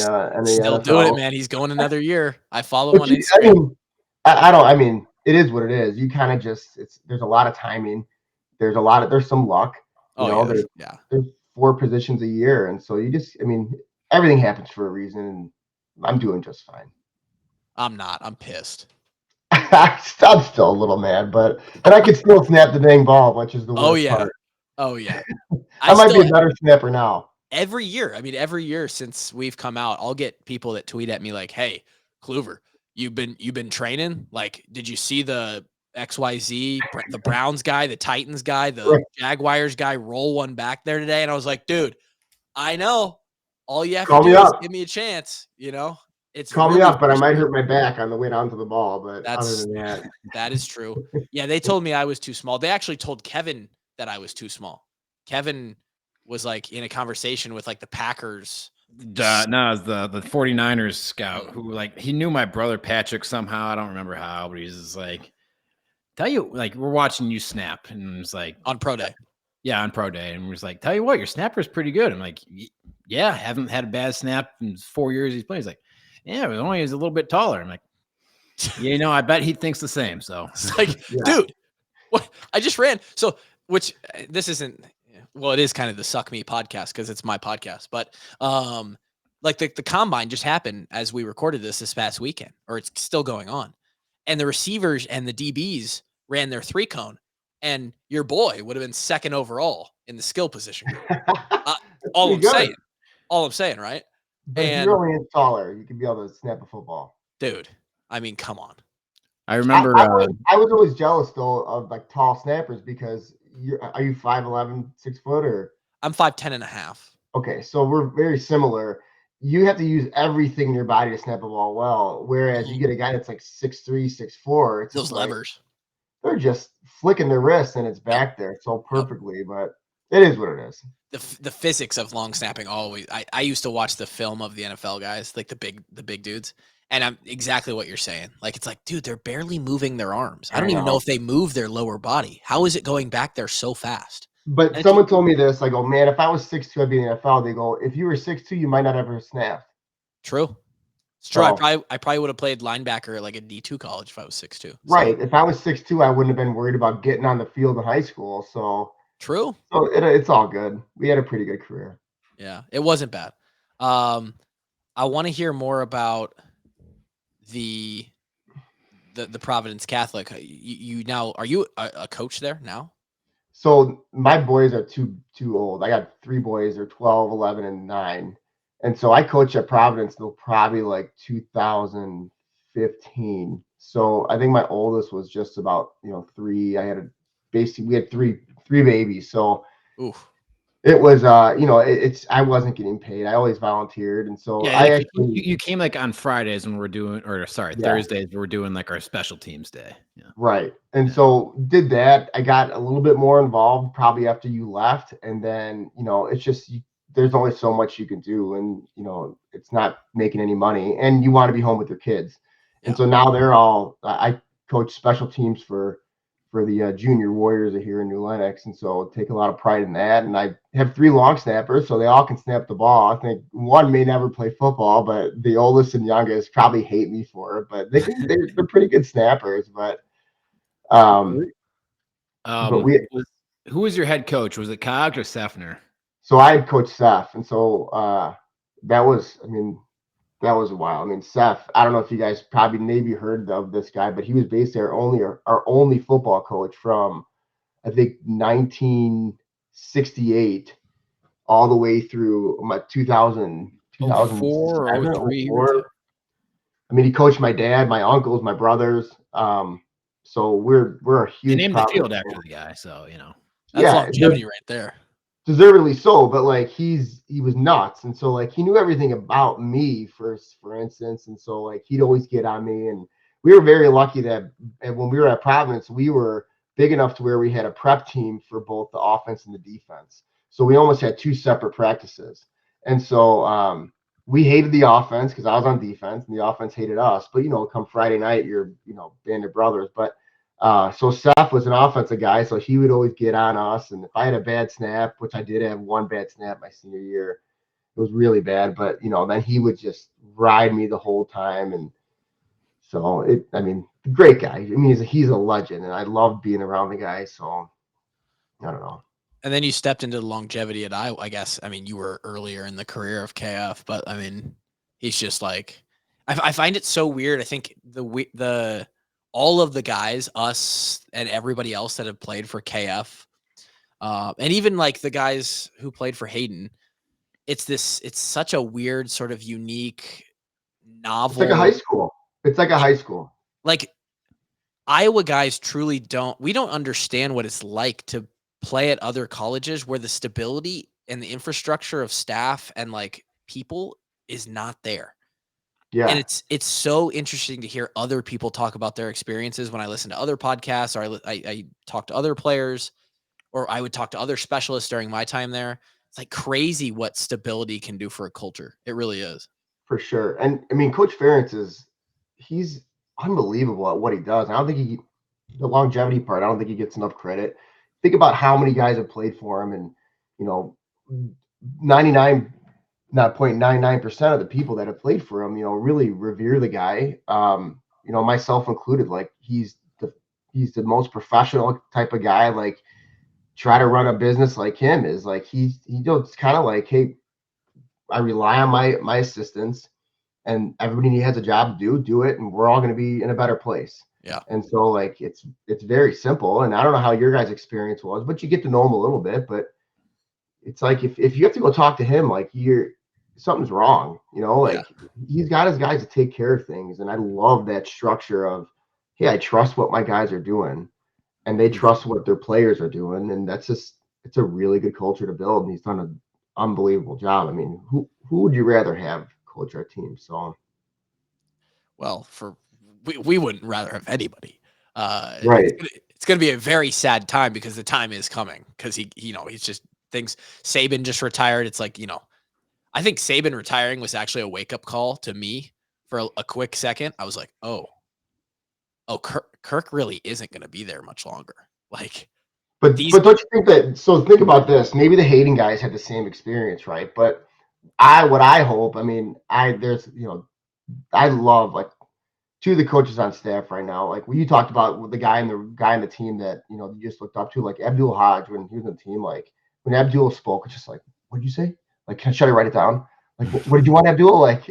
still NFL. doing it, man. He's going another year. I follow him on Instagram. I mean, it is what it is. You kind of just, there's a lot of timing. There's some luck. There's 4 positions a year. And so everything happens for a reason. And I'm doing just fine. I'm not. I'm pissed. I'm still a little mad, and I could still snap the dang ball, which is the worst part. Oh, yeah. I might be a better snapper now. Every year since we've come out, I'll get people that tweet at me like, hey, Kluver, you've been training? Like, did you see the XYZ, the Browns guy, the Titans guy, the Jaguars guy roll one back there today? And I was like, dude, I know. All you have to do is give me a chance, It's call me up, but I might hurt my back on the way down to the ball. But other than that, that is true. Yeah, they told me I was too small. They actually told Kevin that I was too small. Kevin was like in a conversation with like the Packers. No, it was the 49ers scout who like he knew my brother Patrick somehow. I don't remember how, but he's just like, tell you, like, we're watching you snap, and it's like on pro day. Yeah, on pro day, and we're just like, tell you what, your snapper is pretty good. I'm like, yeah, haven't had a bad snap in 4 years he's playing. He's like, yeah, but only he's a little bit taller. I'm like, yeah, I bet he thinks the same. So it's like, dude, what? I just ran. So, which this isn't. Well, it is kind of the Suck Me podcast because it's my podcast, but like the combine just happened as we recorded this past weekend, or it's still going on, and the receivers and the DBs ran their 3-cone, and your boy would have been second overall in the skill position group. All I'm saying, All I'm saying, right? But if And you're only a taller, you can be able to snap a football. dude, I mean, come on. I remember. I was always jealous though of like tall snappers because are you 5'11", 6 foot or? I'm 5'10" and a half. Okay, so we're very similar. You have to use everything in your body to snap a ball well, whereas you get a guy that's like 6'3", 6'4", it's Those just like, levers. they're just flicking their wrists and it's back there so perfectly, but it is what it is. The physics of long snapping always. I used to watch the film of the NFL guys, like the big dudes, and I'm exactly what you're saying. Like it's like, dude, they're barely moving their arms. I don't even know if they move their lower body. How is it going back there so fast? But someone told me this. I go, man, if I was 6'2", I'd be in the NFL. They go, if you were 6'2", you might not ever snap. True. It's true. I probably would have played linebacker at like a D2 college if I was 6'2". So. Right. If I was 6'2", I wouldn't have been worried about getting on the field in high school. So true. So it's all good. We had a pretty good career. Yeah, it wasn't bad. I want to hear more about the Providence Catholic. You now, are you a coach there now? So my boys are too old. I got 3 boys. They're 12, 11, and 9. And so I coached at Providence until probably like 2015. So I think my oldest was just about 3. We had three babies. So oof. It was I wasn't getting paid. I always volunteered, and so you came like on Fridays when we're doing, Thursdays we're doing like our special teams day. Yeah. Right. And so did that. I got a little bit more involved probably after you left, and then it's just there's only so much you can do, and it's not making any money, and you want to be home with your kids. Yeah. And so now I coach special teams for the junior Warriors here in New Lenox, and so take a lot of pride in that. And I have 3 long snappers, so they all can snap the ball. I think one may never play football, but the oldest and youngest probably hate me for it. But they're pretty good snappers. But who was your head coach? Was it Cogs or Sefner? So I had Coach Seth, and so that was a while. I mean, Seth, I don't know if you guys probably maybe heard of this guy, but he was basically our only football coach from, I think, 1968 all the way through my 2004 or 03. I mean, he coached my dad, my uncles, my brothers. So we're a huge. They named the field after the guy, so that's longevity right there. Deservedly so, but like he was nuts, and so like he knew everything about me for instance, and so like he'd always get on me. And we were very lucky that when we were at Providence, we were big enough to where we had a prep team for both the offense and the defense. So we almost had 2 separate practices, and so we hated the offense because I was on defense, and the offense hated us. But come Friday night, you're band of brothers. But so Seth was an offensive guy, so he would always get on us. And if I had a bad snap, which I did have one bad snap my senior year, it was really bad. But then he would just ride me the whole time. And so great guy. I mean, he's a legend, and I love being around the guy. So I don't know. And then you stepped into the longevity at Iowa, I guess. I mean, you were earlier in the career of KF, but I mean, he's just like, I find it so weird. I think the all of the guys, us and everybody else that have played for KF, and even like the guys who played for Hayden, it's such a weird sort of unique novel. It's like a high school. It's like a high school. Like Iowa guys truly we don't understand what it's like to play at other colleges where the stability and the infrastructure of staff and like people is not there. Yeah. And it's so interesting to hear other people talk about their experiences when I listen to other podcasts, or I talk to other players, or I would talk to other specialists during my time there. It's like crazy what stability can do for a culture. It really is. For sure. And I mean, Coach Ferentz he's unbelievable at what he does. I don't think the longevity part, I don't think he gets enough credit. Think about how many guys have played for him, and 99.99% of the people that have played for him, really revere the guy. Myself included. Like he's the most professional type of guy. Like try to run a business like him is like he does kind of like, hey, I rely on my assistants, and everybody has a job to do it, and we're all going to be in a better place. Yeah. And so like it's very simple. And I don't know how your guys' experience was, but you get to know him a little bit. But it's like if you have to go talk to him, like something's wrong. Like he's got his guys to take care of things. And I love that structure of, hey, I trust what my guys are doing and they trust what their players are doing. And it's a really good culture to build. And he's done an unbelievable job. I mean, who would you rather have coach our team? So, well, we wouldn't rather have anybody. Right. It's going to be a very sad time because the time is coming because he's just things. Saban just retired. It's like, I think Saban retiring was actually a wake up call to me for a quick second. I was like, oh, Kirk really isn't going to be there much longer. Like, but don't you think that? So think about this. Maybe the Hayden guys had the same experience, right? But what I hope. I mean, I love like two of the coaches on staff right now. Like when you talked about the guy in the team that you just looked up to, like Abdul Hodge when he was on the team. Like when Abdul spoke, it's just like, what did you say? Like, should I write it down? Like, what did you want, Abdul? Like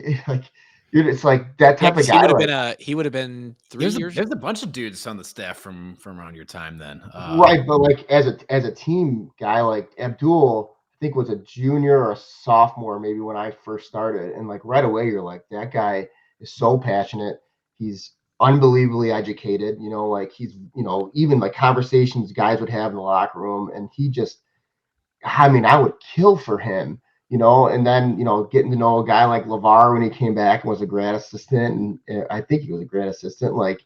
it's like that type of guy. He would have been 3 years. There's a bunch of dudes on the staff from around your time then. Right, but like as a team guy, like Abdul, I think was a junior or a sophomore maybe when I first started, and like right away you're like, that guy is so passionate. He's unbelievably educated. Like he's even like conversations guys would have in the locker room, and he just, I mean, I would kill for him. And then, getting to know a guy like LeVar when he came back and was a grad assistant. And I think he was a grad assistant. Like,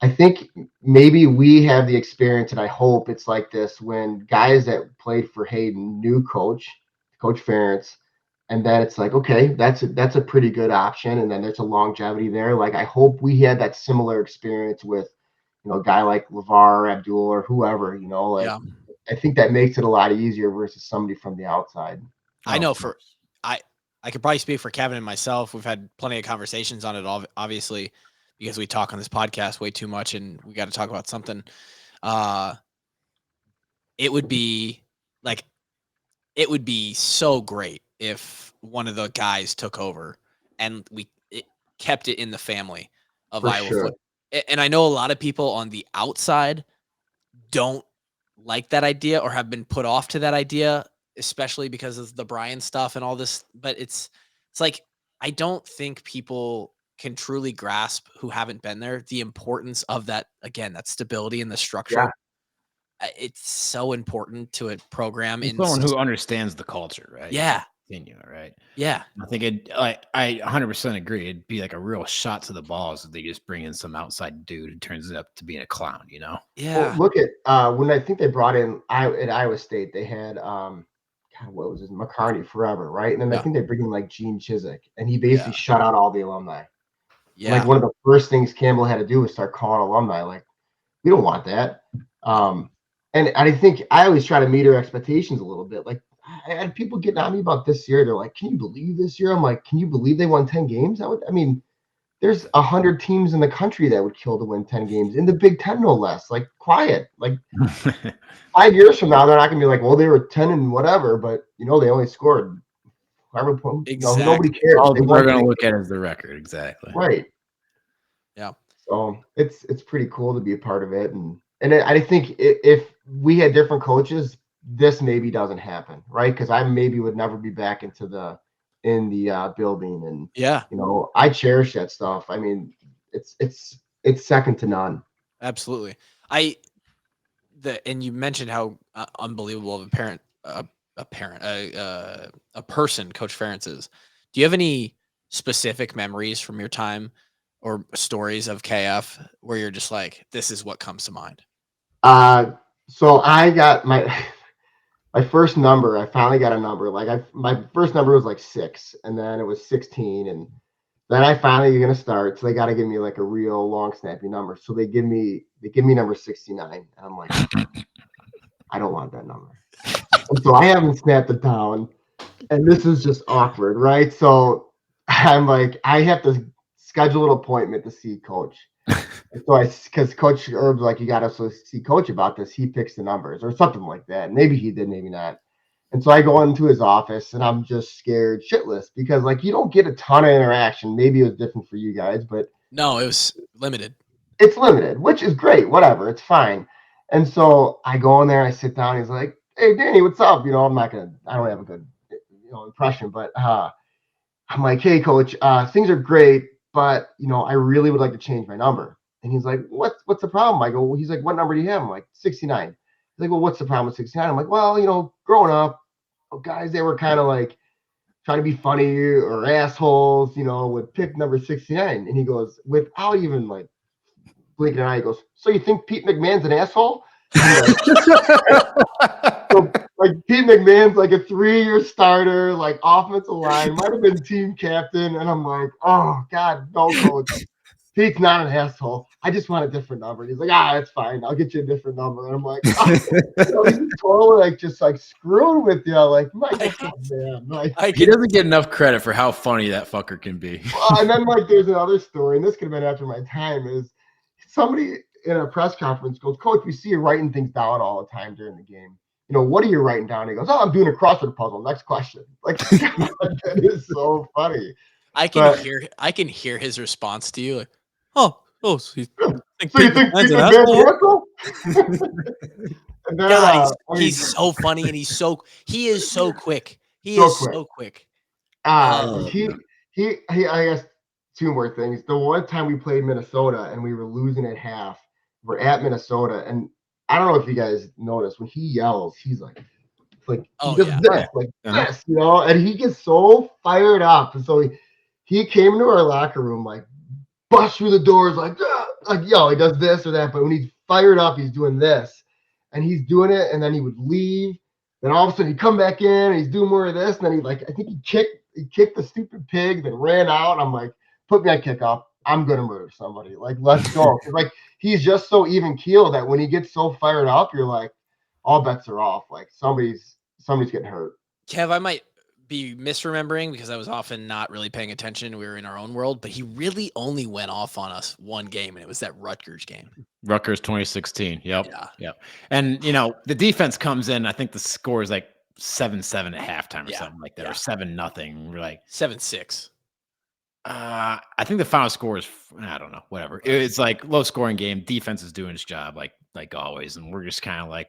I think maybe we have the experience, and I hope it's like this when guys that played for Hayden knew Coach Ferentz, and then it's like, okay, that's a pretty good option. And then there's a longevity there. Like, I hope we had that similar experience with, a guy like LeVar, Abdul, or whoever, I think that makes it a lot easier versus somebody from the outside. I know I could probably speak for Kevin and myself. We've had plenty of conversations on it, obviously, because we talk on this podcast way too much and we got to talk about something. It would be so great if one of the guys took over and it kept it in the family of Iowa football. And I know a lot of people on the outside don't like that idea or have been put off to that idea, especially because of the Brian stuff and all this. But it's like, I don't think people can truly grasp who haven't been there, the importance of that. Again, that stability and the structure. Yeah. It's so important to a program. And someone who understands the culture, right? Yeah. Continue, right? Yeah. I think I 100% agree. It'd be like a real shot to the balls if they just bring in some outside dude and turns it up to being a clown, Yeah. Well, look at when I think they brought in at Iowa State, they had what was his McCarney forever, right? And then I think they bring in like Gene Chizik, and he basically shut out all the alumni. Yeah. Like one of the first things Campbell had to do was start calling alumni. Like, we don't want that. And I think I always try to meet her expectations a little bit. Like, I had people getting on me about this year. They're like, "Can you believe this year?" I'm like, "Can you believe they won 10 games?" There's 100 teams in the country that would kill to win 10 games in the Big Ten, no less. Like, quiet. Like 5 years from now, they're not gonna be like, "Well, they were 10 and whatever," but they only scored whatever point. Exactly. Nobody cares. All we're gonna look at is the record, exactly. Right. Yeah. So it's pretty cool to be a part of it, and I think if we had different coaches, this maybe doesn't happen, right? Because I maybe would never be back in the building, and I cherish that stuff. I mean, it's second to none. Absolutely. And you mentioned how unbelievable of a person Coach Ferentz is. Do you have any specific memories from your time or stories of KF where you're just like, this is what comes to mind? So I got my first number. I finally got a number. Like my first number was like 6, and then it was 16, and then I finally going to start. So they got to give me like a real long snappy number. So they give me number 69, and I'm like, I don't want that number. And so I haven't snapped it down, and this is just awkward, right? So I'm like, I have to schedule an appointment to see Coach. So because Coach Herb's like, you got to see Coach about this. He picks the numbers or something like that. Maybe he did, maybe not. And so I go into his office, and I'm just scared shitless because like you don't get a ton of interaction. Maybe it was different for you guys, but no, it was limited. It's limited, which is great. Whatever, it's fine. And so I go in there, I sit down. He's like, "Hey, Danny, what's up?" I don't have a good impression, but I'm like, hey, coach, things are great, but, I really would like to change my number. And he's like, what's the problem? I go, well, he's like, what number do you have? I'm like, 69. He's like, well, what's the problem with 69? I'm like, well, growing up, guys, they were kind of like trying to be funny or assholes, would pick number 69. And he goes, without even like blinking an eye, he goes, so you think Pete McMahon's an asshole? So, like, Pete McMahon's like a 3-year starter, like offensive line, might have been team captain. And I'm like, oh, God, no, coach. Pete's not an asshole. I just want a different number. And he's like, that's fine. I'll get you a different number. And I'm like, he's totally like just like screwing with you. Like, my God, man. Like, he doesn't get enough credit for how funny that fucker can be. And then like there's another story, and this could have been after my time, is somebody in a press conference goes, Coach, we see you writing things down all the time during the game. What are you writing down? He goes, I'm doing a crossword puzzle. Next question. Like, that is so funny. I can hear his response to you. Like, so you think Pete McMahon's an asshole? And then, God, he's so funny, and he is so quick. He is so quick. I guess 2 more things. The one time we played Minnesota and we were losing at half, we're at Minnesota, and I don't know if you guys noticed, when he yells, he's like this, and he gets so fired up. And so he came into our locker room, like, bust through the doors, like, he does this or that. But when he's fired up, he's doing this, and he's doing it, and then he would leave. Then all of a sudden he'd come back in, and he's doing more of this, and then I think he kicked the stupid pig, then ran out. I'm like, put me on kickoff. I'm gonna murder somebody. Like, let's go. Like, he's just so even keel that when he gets so fired up, you're like, all bets are off. Like, somebody's getting hurt. Kev, I might be misremembering because I was often not really paying attention. We were in our own world, but he really only went off on us one game, and it was that Rutgers game. Rutgers 2016. Yep. Yeah. And the defense comes in. I think the score is like 7-7 at halftime or something like that, or 7-0. We're like 7-6. I think the final score is, I don't know, whatever. It's like low scoring game. Defense is doing its job, like always, and we're just kind of like,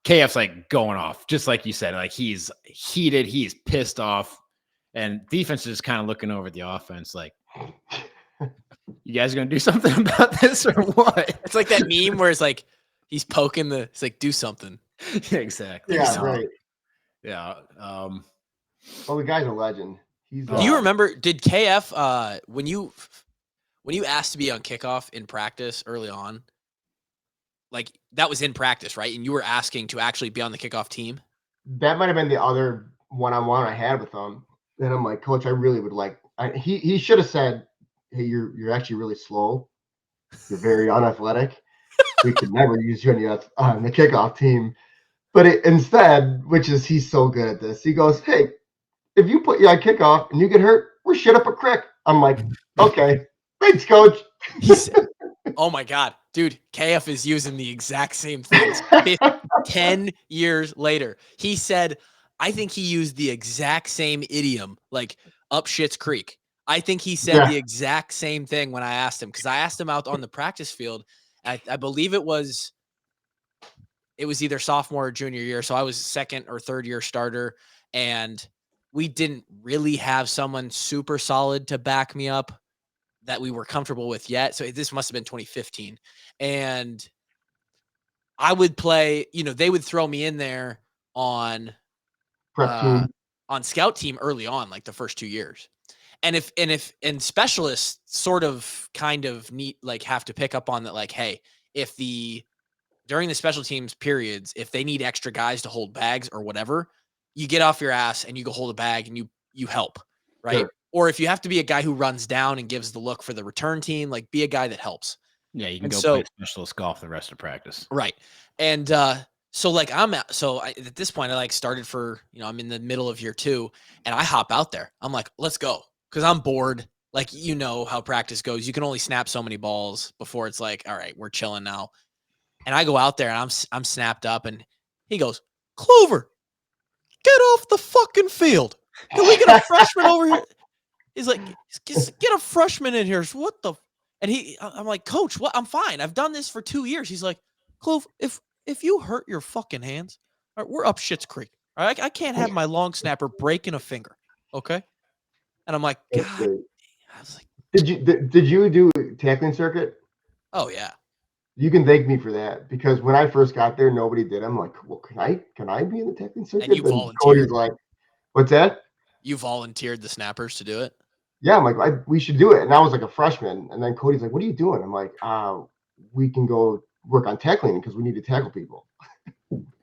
KF's like going off, just like you said. Like, he's heated, he's pissed off, and defense is just kind of looking over at the offense, like, you guys gonna do something about this or what? It's like that meme where it's like he's poking it's like, do something. Yeah, exactly. Yeah, right. Yeah. Well, the guy's a legend. Do you remember? Did KF when you asked to be on kickoff in practice early on? Like, that was in practice, right? And you were asking to actually be on the kickoff team? That might have been the other one-on-one I had with him. And I'm like, Coach, I really would like. He should have said, hey, you're actually really slow. You're very unathletic. We could never use you on the kickoff team. But instead, he's so good at this, he goes, hey, if you put you on kickoff and you get hurt, we're shit up a crick. I'm like, okay, thanks, Coach. He said, oh my God, dude, KF is using the exact same things 10 years later. He said, I think he used the exact same idiom, like up Schitt's Creek. I think he said the exact same thing when I asked him, because I asked him out on the practice field. I believe it was either sophomore or junior year. So I was 2nd or 3rd year starter, and we didn't really have someone super solid to back me up that we were comfortable with yet. So this must have been 2015. And I would play, they would throw me in there on scout team early on, like the first 2 years. And if specialists sort of kind of need, like, have to pick up on that, like, hey, during the special teams periods, if they need extra guys to hold bags or whatever, you get off your ass and you go hold a bag and you help, right? Sure. Or if you have to be a guy who runs down and gives the look for the return team, like, be a guy that helps. Yeah, you can play specialist golf the rest of practice. Right. And so like at this point, I like started for, I'm in the middle of year 2, and I hop out there. I'm like, let's go. Because I'm bored. Like, how practice goes. You can only snap so many balls before it's like, all right, we're chilling now. And I go out there and I'm snapped up, and he goes, Kluver, get off the fucking field. Can we get a freshman over here? He's like, get a freshman in here. So what the? And I'm like, Coach, what? I'm fine. I've done this for 2 years. He's like, Kluver, if you hurt your fucking hands, all right, we're up Schitt's Creek. All right, I can't have my long snapper breaking a finger. Okay. And I'm like, That's God. great. I was like, Did you do tackling circuit? oh yeah. You can thank me for that because when I first got there, nobody did. I'm like, well, can I be in the tackling circuit? And you Then volunteered. Cody's like, what's that? You volunteered the snappers to do it? Yeah, I'm like, we should do it. And I was like a freshman. And then Cody's like, what are you doing? I'm like, we can go work on tackling because we need to tackle people.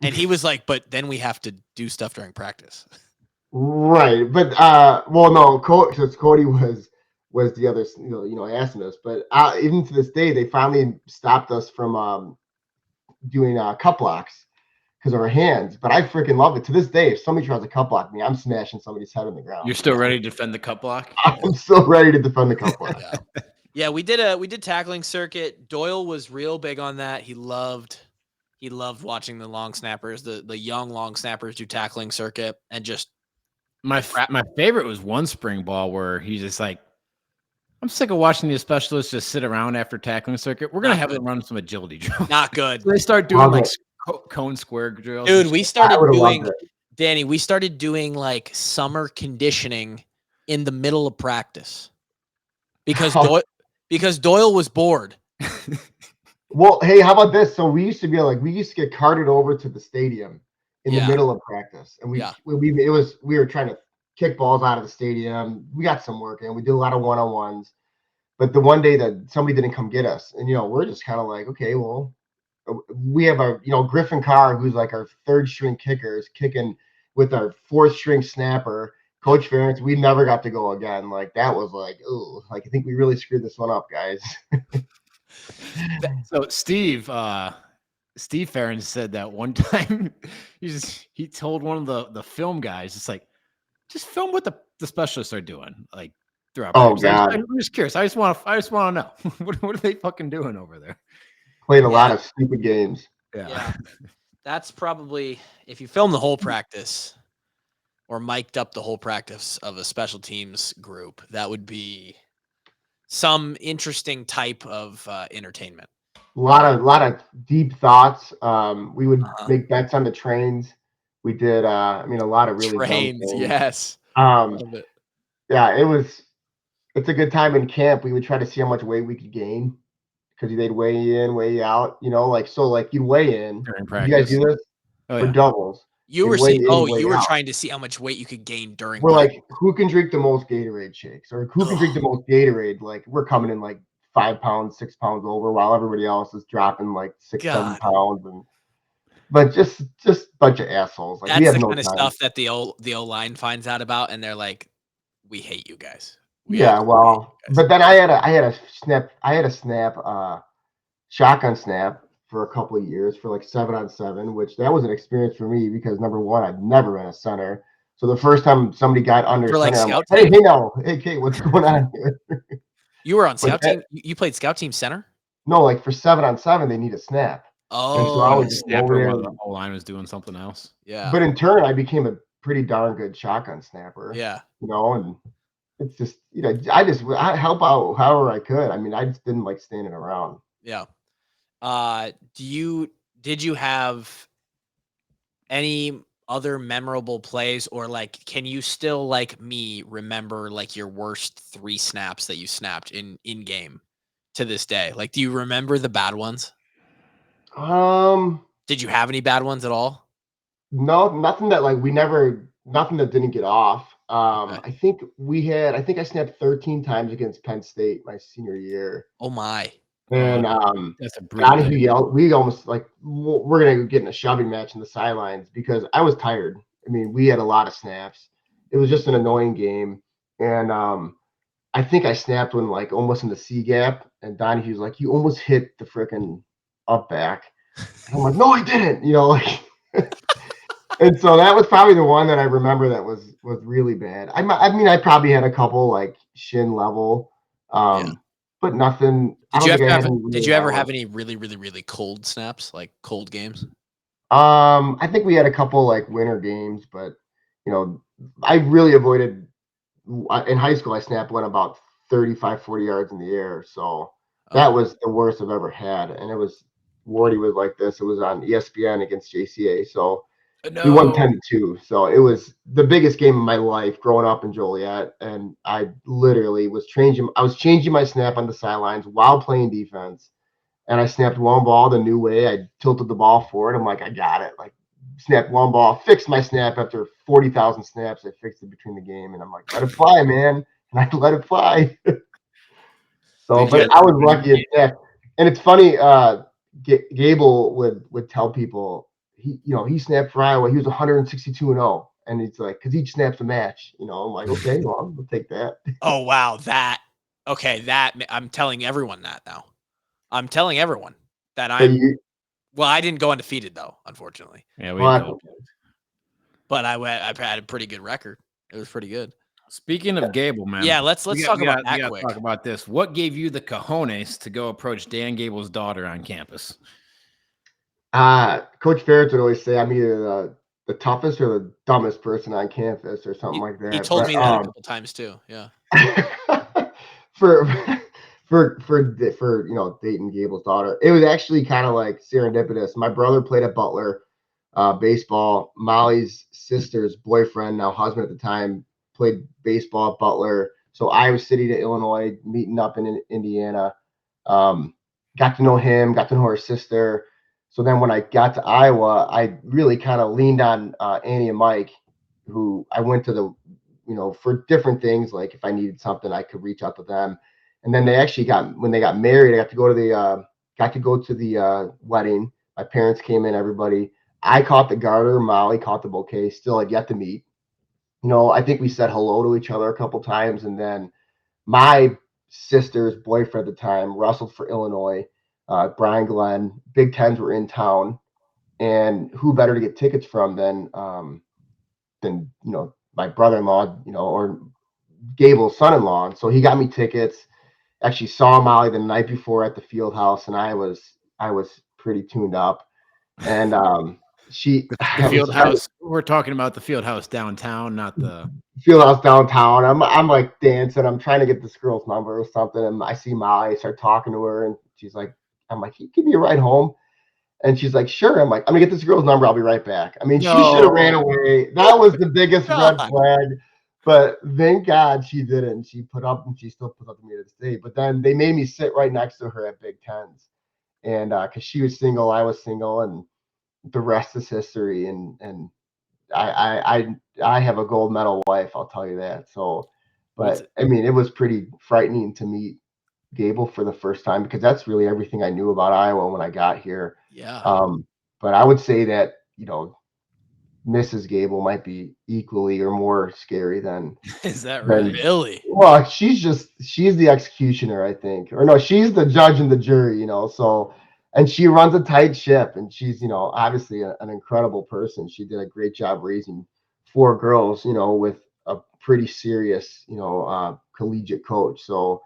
And he was like, but then we have to do stuff during practice. Right. But well, no, Cody was the other, asking us. But even to this day, they finally stopped us from doing cut blocks because of our hands. But I freaking love it. To this day, if somebody tries to cut block me, I'm smashing somebody's head on the ground. You're still ready to defend the cut block? I'm still ready to defend the cut block. Yeah, we did tackling circuit. Doyle was real big on that. He loved watching the long snappers, the young long snappers do tackling circuit and just my favorite was one spring ball where he's just like, I'm sick of watching these specialists just sit around after tackling circuit. We're gonna have them run some agility drills. Not good. So they start doing like cone square drills. Dude, we started doing Danny. We started doing like summer conditioning in the middle of practice because Doyle was bored. Well, hey, how about this? So we used to get carted over to the stadium in the middle of practice, and we were trying to kick balls out of the stadium. We got some work in. We did a lot of one-on-ones, but the one day that somebody didn't come get us, and we're just kind of like, okay, well, we have our Griffin Carr, who's like our third string kicker, is kicking with our fourth string snapper. Coach Ferentz, we never got to go again. Like that was like, ooh, like I think we really screwed this one up, guys. So Steve Ferentz said that one time he told one of the film guys, it's like, just film what the specialists are doing, like throughout. Oh God, I'm just curious. I just want to know what are they fucking doing over there? Playing a lot of stupid games. Yeah. That's probably, if you film the whole practice or mic'd up the whole practice of a special teams group, that would be some interesting type of entertainment. A lot of deep thoughts. We would make bets on the trains. We did a lot of really trains. Yes. Yeah, it's a good time in camp. We would try to see how much weight we could gain because they'd weigh in, weigh out, you'd weigh in. You guys do this for doubles. You were saying, you were trying to see how much weight you could gain during. We're like, who can drink the most Gatorade shakes, or who can drink the most Gatorade? Like we're coming in like 5 pounds, 6 pounds over, while everybody else is dropping like 6, 7 pounds, but just a bunch of assholes. Like that's we have the no kind of time. stuff that the O line finds out about, and they're like, "We hate you guys." But then I had a snap shotgun snap for a couple of years for like 7-on-7, which that was an experience for me because number one, I'd never been a center. So the first time somebody got under center, like I'm like, hey, Kate, what's going on here? You were on scout team. You played scout team center? No, like for 7-on-7, they need a snap. Oh, and so I was just over there. The whole line was doing something else. Yeah. But in turn, I became a pretty darn good shotgun snapper. Yeah. And it's just, I help out however I could. I mean, I just didn't like standing around. Yeah. Did you have any other memorable plays, or like, can you still, like me, remember like your worst 3 snaps that you snapped in game to this day? Like, do you remember the bad ones? Did you have any bad ones at all? No, nothing that nothing that didn't get off. Okay. I think I snapped 13 times against Penn State my senior year. Oh my. And that's a Donahue yelled, we almost like, we're gonna get in a shoving match in the sidelines because I was tired. I mean, we had a lot of snaps. It was just an annoying game. And I think I snapped one like almost in the C gap, and Donahue's like, you almost hit the freaking up back. And I'm like, no, I didn't, And so that was probably the one that I remember that was really bad. I probably had a couple like shin level, but nothing. Did you ever have any really, really, really cold snaps, like cold games? I think we had a couple like winter games, but I really avoided. In high school, I snapped one about 35, 40 yards in the air, so that was the worst I've ever had. And it was Wardy was like this. It was on ESPN against JCA, so We won No. 10-2. So it was the biggest game of my life growing up in Joliet. And I literally was changing my snap on the sidelines while playing defense. And I snapped one ball the new way. I tilted the ball forward. I'm like, I got it. Like, snapped one ball, fixed my snap after 40,000 snaps. I fixed it between the game. And I'm like, let it fly, man. And I let it fly. So, Did you but I was lucky at that. And it's funny, Gable would tell people he snapped for Iowa. He was 162-0, and it's like because each snap's a match. I'm like, okay, well, we'll take that. Oh wow, that I'm telling everyone that now. I'm telling everyone that I didn't go undefeated though, unfortunately. Yeah, we go. But I had a pretty good record. It was pretty good. Speaking of Gable, man. Yeah, let's talk about that quick. Talk about this. What gave you the cojones to go approach Dan Gable's daughter on campus? Coach Ferentz would always say I'm either the toughest or the dumbest person on campus or something like that. He told me that a couple times too. Yeah. for dating Gable's daughter, it was actually kind of like serendipitous. My brother played at Butler baseball. Molly's sister's boyfriend, now husband at the time, played baseball at Butler. So Iowa City to Illinois, meeting up in Indiana. Got to know him, got to know her sister. So then when I got to Iowa, I really kind of leaned on Annie and Mike, who I went to for different things. Like if I needed something, I could reach out to them. And then when they got married, I got to go to the wedding. My parents came in, everybody. I caught the garter, Molly caught the bouquet, still had yet to meet. I think we said hello to each other a couple times. And then my sister's boyfriend at the time wrestled for Illinois, Brian Glenn. Big Tens were in town. And who better to get tickets from than my brother-in-law, or Gable's son-in-law. And so he got me tickets. Actually saw Molly the night before at the field house, and I was pretty tuned up. And the field house. We're talking about the field house downtown, not the field house downtown. I'm like dancing. I'm trying to get this girl's number or something, and I see Molly. I start talking to her, and she's like, "I'm like, can you give me a ride home?" And she's like, "Sure." I'm like, "I'm gonna get this girl's number. I'll be right back." I mean, she should have ran away. That was the biggest red flag. But thank God she didn't. She still puts up to me to this day. But then they made me sit right next to her at Big Tens, and because she was single, I was single, and the rest is history. And I have a gold medal wife, I'll tell you that. So, but I mean, it was pretty frightening to meet Gable for the first time because that's really everything I knew about Iowa when I got here. Yeah. But I would say that Mrs. Gable might be equally or more scary than. Is that right? Really? Well, she's the executioner, I think. Or no, she's the judge and the jury, so, and she runs a tight ship, and she's, obviously an incredible person. She did a great job raising 4 girls, with a pretty serious, collegiate coach. So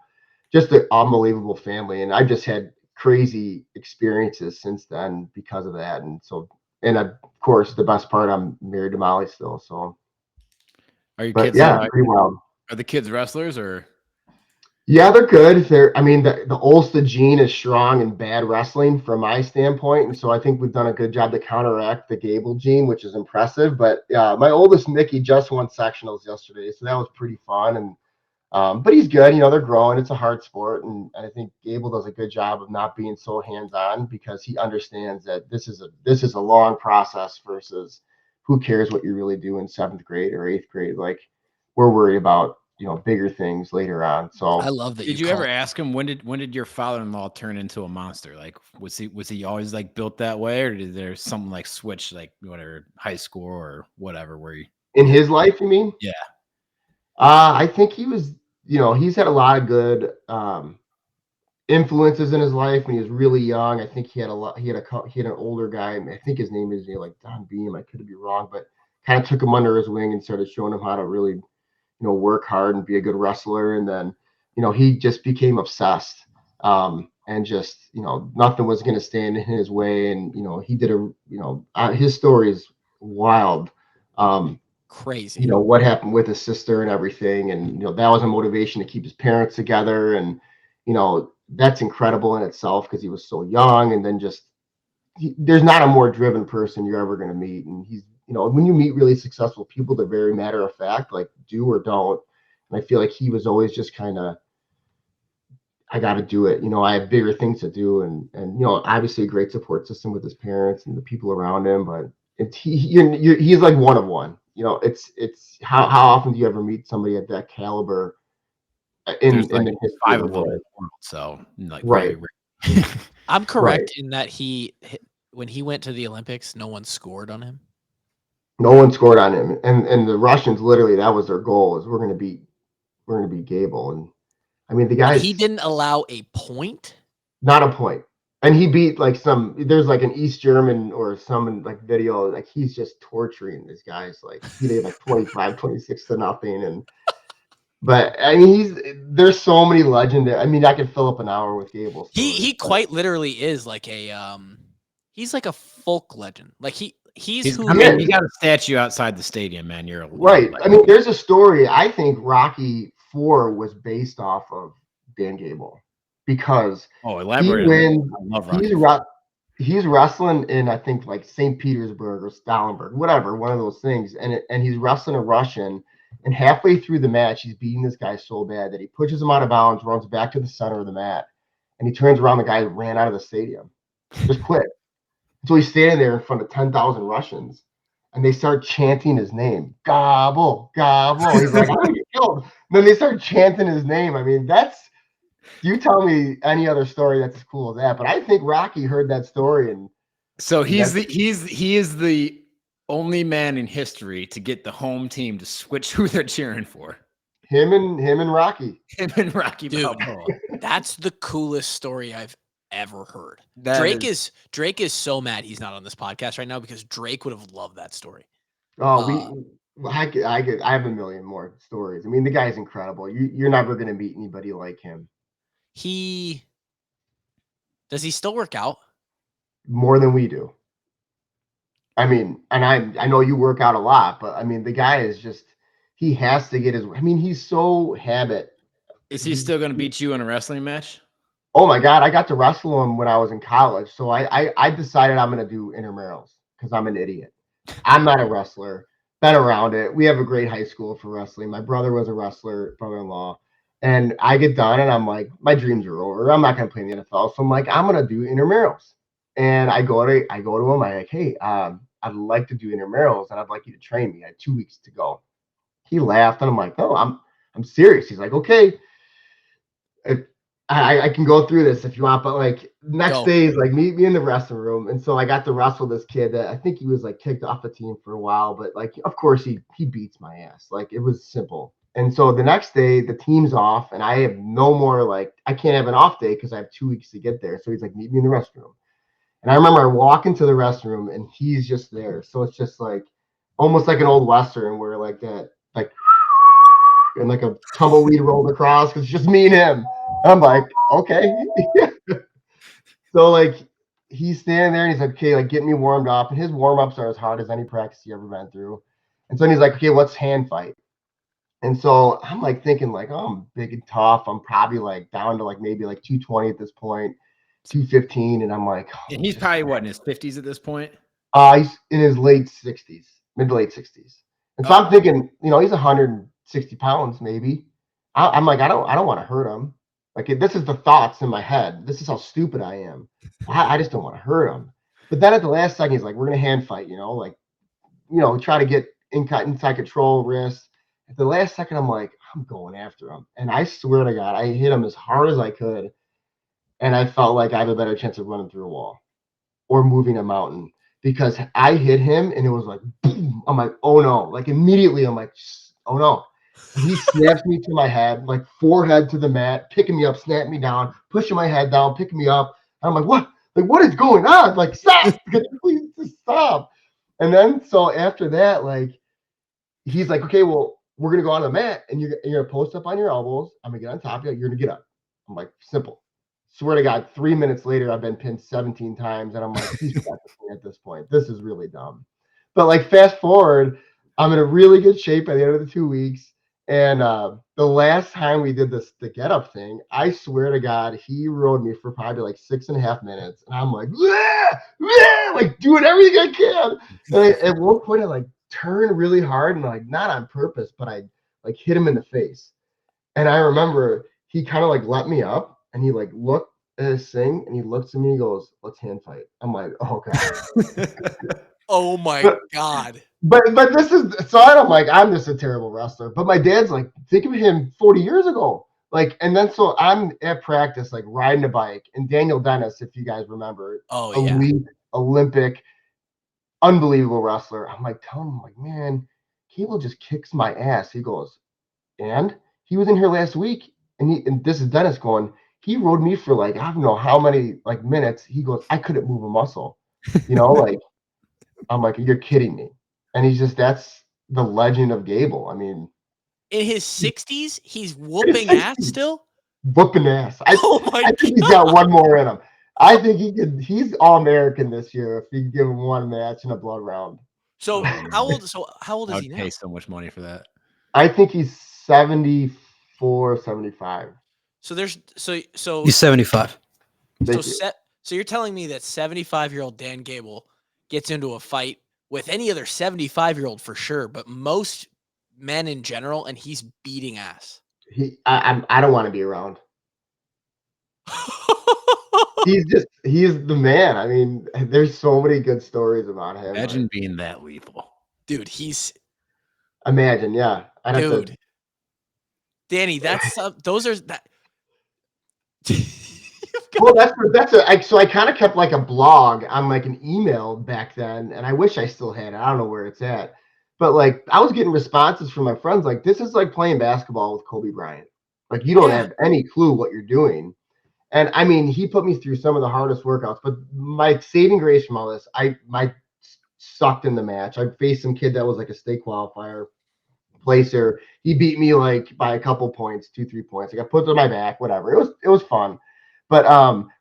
just an unbelievable family. And I've just had crazy experiences since then because of that. And so, and of course, the best part, I'm married to Molly still. So, are your kids? Yeah, pretty wild. Are the kids wrestlers or? Yeah, they're good. The Olszta gene is strong in bad wrestling from my standpoint, and so I think we've done a good job to counteract the Gable gene, which is impressive. But my oldest Mickey just won sectionals yesterday, so that was pretty fun. And but he's good. They're growing. It's a hard sport, and I think Gable does a good job of not being so hands-on because he understands that this is a long process versus who cares what you really do in 7th grade or 8th grade. Like we're worried about bigger things later on. So I love that. Did you ever ask him when did your father-in-law turn into a monster? Like was he always like built that way, or did there something like switch like whatever high school or whatever where he in his life? You mean? Yeah. I think he was. He's had a lot of good influences in his life when he was really young. I think he had an older guy. I think his name is like Don Beam. I could be wrong, but kind of took him under his wing and started showing him how to really work hard and be a good wrestler. And then, he just became obsessed and just, nothing was going to stand in his way. And, he did his story is wild. Crazy. What happened with his sister and everything. And, that was a motivation to keep his parents together. And, that's incredible in itself because he was so young. And then there's not a more driven person you're ever going to meet. And when you meet really successful people, they're very matter of fact, like do or don't. And I feel like he was always just kind of, I got to do it. I have bigger things to do. And obviously a great support system with his parents and the people around him, but he's like one of one. It's how often do you ever meet somebody at that caliber in the history 5 of of the them, world? so like Right. very rare. I'm correct in that when he went to the Olympics, no one scored on him. No one scored on him, and the Russians literally, that was their goal, is we're gonna beat Gable. And I mean, the guy, He didn't allow a point. not a point. And he beat like there's like an East German or some like video, like he's just torturing these guys. Like he did like 25, 26 to nothing. But I mean, there's so many legendary. I mean, I could fill up an hour with Gable. He quite literally is like he's like a folk legend. Like he's who. I mean, you got a statue outside the stadium, man. You're right. I mean, there's a story. I think Rocky IV was based off of Dan Gable, because elaborate. I love Rocky. He's wrestling in, I think, like St. Petersburg or Stalingrad, whatever, one of those things, and he's wrestling a Russian. And halfway through the match, he's beating this guy so bad that he pushes him out of bounds, runs back to the center of the mat, and he turns around. The guy ran out of the stadium, just quit. So he's standing there in front of 10,000 Russians, and they start chanting his name. Gobble, gobble. He's like, I'm gonna get killed. And then they start chanting his name. I mean, you tell me any other story that's as cool as that. But I think Rocky heard that story, and so he is the only man in history to get the home team to switch who they're cheering for. Him and Rocky. Him and Rocky Balboa. That's the coolest story I've ever heard. Drake is so mad he's not on this podcast right now, because Drake would have loved that story. Oh, I have a million more stories. I mean, the guy's incredible. You're never going to meet anybody like him. Does he still work out? More than we do. I mean, and I know you work out a lot, but I mean, the guy is just, he has to get he's so habit. Is he still going to beat you in a wrestling match? Oh my God, I got to wrestle him when I was in college. So I decided I'm going to do intramurals because I'm an idiot. I'm not a wrestler. Been around it. We have a great high school for wrestling. My brother was a wrestler, brother-in-law. And I get done and I'm like, my dreams are over. I'm not going to play in the NFL. So I'm like, I'm going to do intramurals. And I go to him. I'm like, hey, I'd like to do intramurals and I'd like you to train me. I had 2 weeks to go. He laughed and I'm like, no, I'm serious. He's like, okay, I can go through this if you want, but like next day is like meet me in the wrestling room. And so I got to wrestle this kid that I think he was like kicked off the team for a while, but like, of course he beats my ass. Like it was simple. And so the next day the team's off and I have no more, like, I can't have an off day because I have 2 weeks to get there. So he's like, meet me in the restroom. And I remember I walk into the restroom and he's just there. So it's just like almost like an old Western where like that, like, and like a tumbleweed rolled across because it's just me and him. I'm like, okay. So like he's standing there and he's like, okay, like get me warmed up. And his warm-ups are as hard as any practice he ever been through. And so he's like, okay, let's hand fight. And so I'm like thinking like, oh, I'm big and tough. I'm probably like down to like maybe like 220 at this point, 215. And I'm like, and he's probably what, in his 50s at this point? He's in his late 60s, mid to late 60s. And so I'm thinking, he's 160 pounds maybe. I'm like, I don't want to hurt him. Like this is the thoughts in my head. This is how stupid I am. I just don't want to hurt him. But then at the last second, he's like, we're gonna hand fight, try to get inside control, wrist. At the last second, I'm like, I'm going after him. And I swear to God, I hit him as hard as I could. And I felt like I have a better chance of running through a wall or moving a mountain because I hit him and it was like, boom. I'm like, oh no. Like immediately, I'm like, oh no. And he snaps me to my head, like forehead to the mat, picking me up, snapping me down, pushing my head down, picking me up. And I'm like, what? Like, what is going on? Like, stop. Please just stop. And then, so after that, like, he's like, okay, well, we're going to go on the mat and you're going to post up on your elbows. I'm going to get on top of you. You're going to get up. I'm like, simple. Swear to God, 3 minutes later, I've been pinned 17 times. And I'm like, he's practicing at this point. This is really dumb. But like, fast forward, I'm in a really good shape by the end of the 2 weeks. And the last time we did the get up thing, I swear to God, he rode me for probably like 6.5 minutes. And I'm like, like doing everything I can. And at one point, I like turned really hard and like not on purpose, but I like hit him in the face. And I remember he kind of like let me up and he like looked at his thing and he looks at me and he goes, "Let's hand fight." I'm like, "Oh God." Oh my God. But this is so I'm like, I'm just a terrible wrestler. But my dad's like, think of him 40 years ago. Like, and then so I'm at practice, like riding a bike, and Daniel Dennis, if you guys remember, elite Olympic, unbelievable wrestler. I'm like telling him, like, man, Gable just kicks my ass. He goes, and he was in here last week, and this is Dennis going, he rode me for like, I don't know how many like minutes. He goes, I couldn't move a muscle. Like I'm like, you're kidding me. And he's just, that's the legend of Gable. I mean, in his 60s, he's whooping ass still? Whooping ass. I think he's got one more in him. I think he's All-American this year if you can give him one match in a blood round. So how old is he now? Pay so much money for that. I think he's 74, 75. So he's 75. So you're telling me that 75-year-old Dan Gable gets into a fight with any other 75-year-old for sure, but most men in general, and he's beating ass. I don't want to be around. He's the man. I mean, there's so many good stories about him. Imagine being that lethal. Dude, imagine, yeah. Dude. Danny, those are that. Well, so I kind of kept like a blog on like an email back then, and I wish I still had it. I don't know where it's at, but like I was getting responses from my friends like, this is like playing basketball with Kobe Bryant. Like you don't have any clue what you're doing. And I mean, he put me through some of the hardest workouts, but my saving grace from all this, I sucked in the match. I faced some kid that was like a state qualifier placer. He beat me like by a couple points, 2-3 points. I got put on my back, whatever. It was fun. But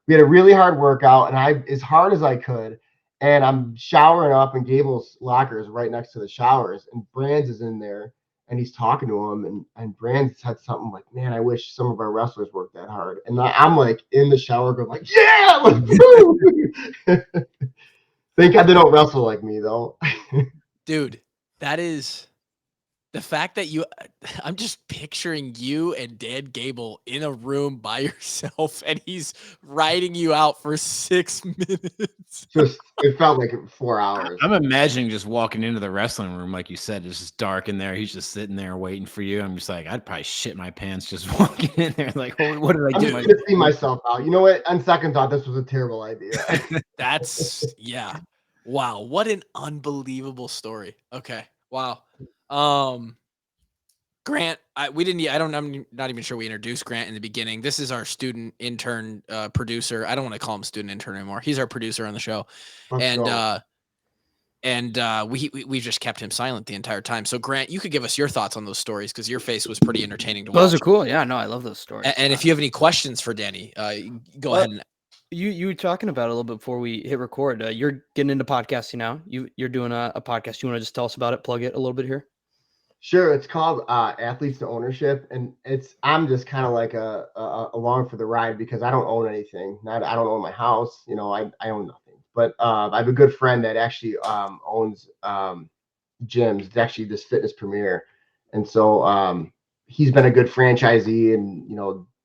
we had a really hard workout, and I as hard as I could, and I'm showering up, and Gable's locker is right next to the showers, and Brands is in there, and he's talking to him, and Brands said something like, "Man, I wish some of our wrestlers worked that hard." And I'm like in the shower going like, "Yeah, let's go!" Thank God they don't wrestle like me though. Dude, that is the fact that I'm just picturing you and Dan Gable in a room by yourself and he's riding you out for 6 minutes. It felt like 4 hours. I'm imagining just walking into the wrestling room, like you said, it's just dark in there. He's just sitting there waiting for you. I'm just like, I'd probably shit my pants just walking in there. Like, what did I do? I'm just gonna see myself out. You know what? On second thought, this was a terrible idea. Yeah. Wow. What an unbelievable story. Okay. Wow. Grant, I'm not even sure we introduced Grant in the beginning. This is our student intern producer. I don't want to call him student intern anymore. He's our producer on the show. We've just kept him silent the entire time. So Grant, you could give us your thoughts on those stories because your face was pretty entertaining to watch. Those are cool. Yeah, no, I love those stories. And if you have any questions for Danny, go ahead. You were talking about it a little bit before we hit record. You're getting into podcasting now. You're doing a podcast. You want to just tell us about it? Plug it a little bit here. Sure. It's called Athletes to Ownership, and I'm just kind of like a along for the ride because I don't own anything. I don't own my house. I own nothing. But I have a good friend that actually owns gyms. It's actually this Fitness Premier, and so he's been a good franchisee, and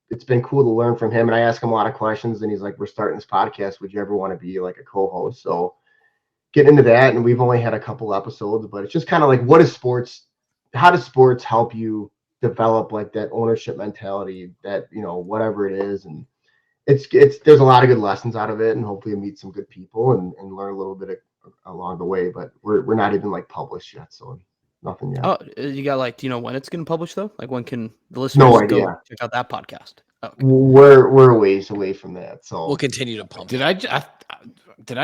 it's been cool to learn from him. And I ask him a lot of questions, and he's like, "We're starting this podcast. Would you ever want to be like a co-host?" So get into that, and we've only had a couple episodes, but it's just kind of like, how does sports help you develop like that ownership mentality that, whatever it is. And there's a lot of good lessons out of it, and hopefully meet some good people and learn a little bit along the way, but we're not even like published yet. So nothing yet. Oh, you got like, do you know when it's going to publish though? Like when can the listeners go check out that podcast? Oh, okay. We're a ways away from that. So we'll continue to pump. Did I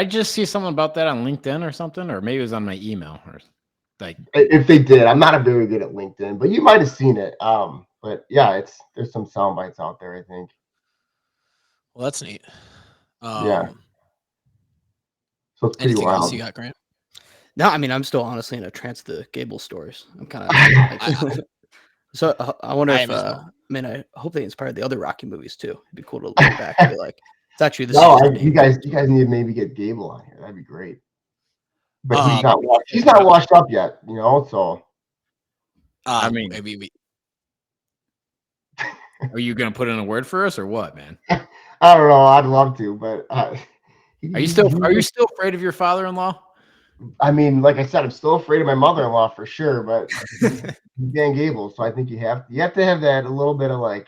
just see something about that on LinkedIn or something, or maybe it was on my email or like, if they did, I'm not very good at LinkedIn, but you might have seen it. But yeah, there's some sound bites out there, I think. Well, that's neat. Yeah. So it's pretty anything wild. else you got, Grant? No, I mean, I'm still honestly in a trance of the Gable stories. I'm kind of so I wonder if I hope they inspired the other Rocky movies too. It'd be cool to look back and be like, it's actually this. No, you guys need to maybe get Gable on here. That'd be great. but he's not washed up yet, you know. So I mean, maybe are you gonna put in a word for us or what, man? I don't know. I'd love to, but Are you still afraid of your father-in-law? I mean, like I said, I'm still afraid of my mother-in-law for sure, but Dan Gable, so I think you have to have that a little bit of like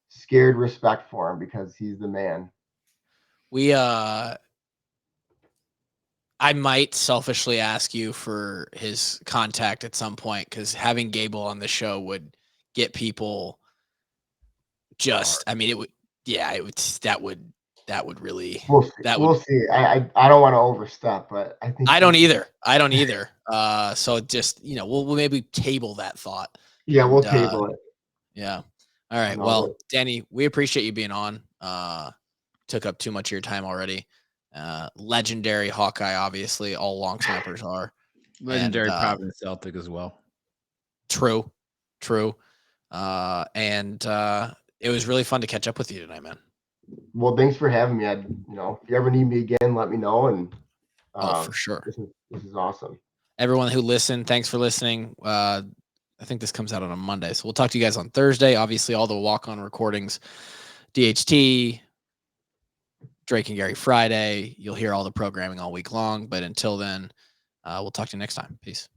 scared respect for him because he's the man. I might selfishly ask you for his contact at some point because having Gable on the show would get people just. I mean, it would. Yeah, it would. That would really. We'll see. I don't want to overstep, but I think I don't either. So just we'll maybe table that thought. Yeah, we'll table it. Yeah. All right. Well, Danny, we appreciate you being on. Took up too much of your time already. Legendary Hawkeye, obviously. All long snappers are. Legendary Providence Celtic as well. True. And it was really fun to catch up with you tonight, man. Well, thanks for having me. If you ever need me again, let me know. And for sure. This is awesome. Everyone who listened, thanks for listening. I think this comes out on a Monday, so we'll talk to you guys on Thursday. Obviously, all the walk-on recordings, DHT, Drake and Gary Friday. You'll hear all the programming all week long. But until then, we'll talk to you next time. Peace.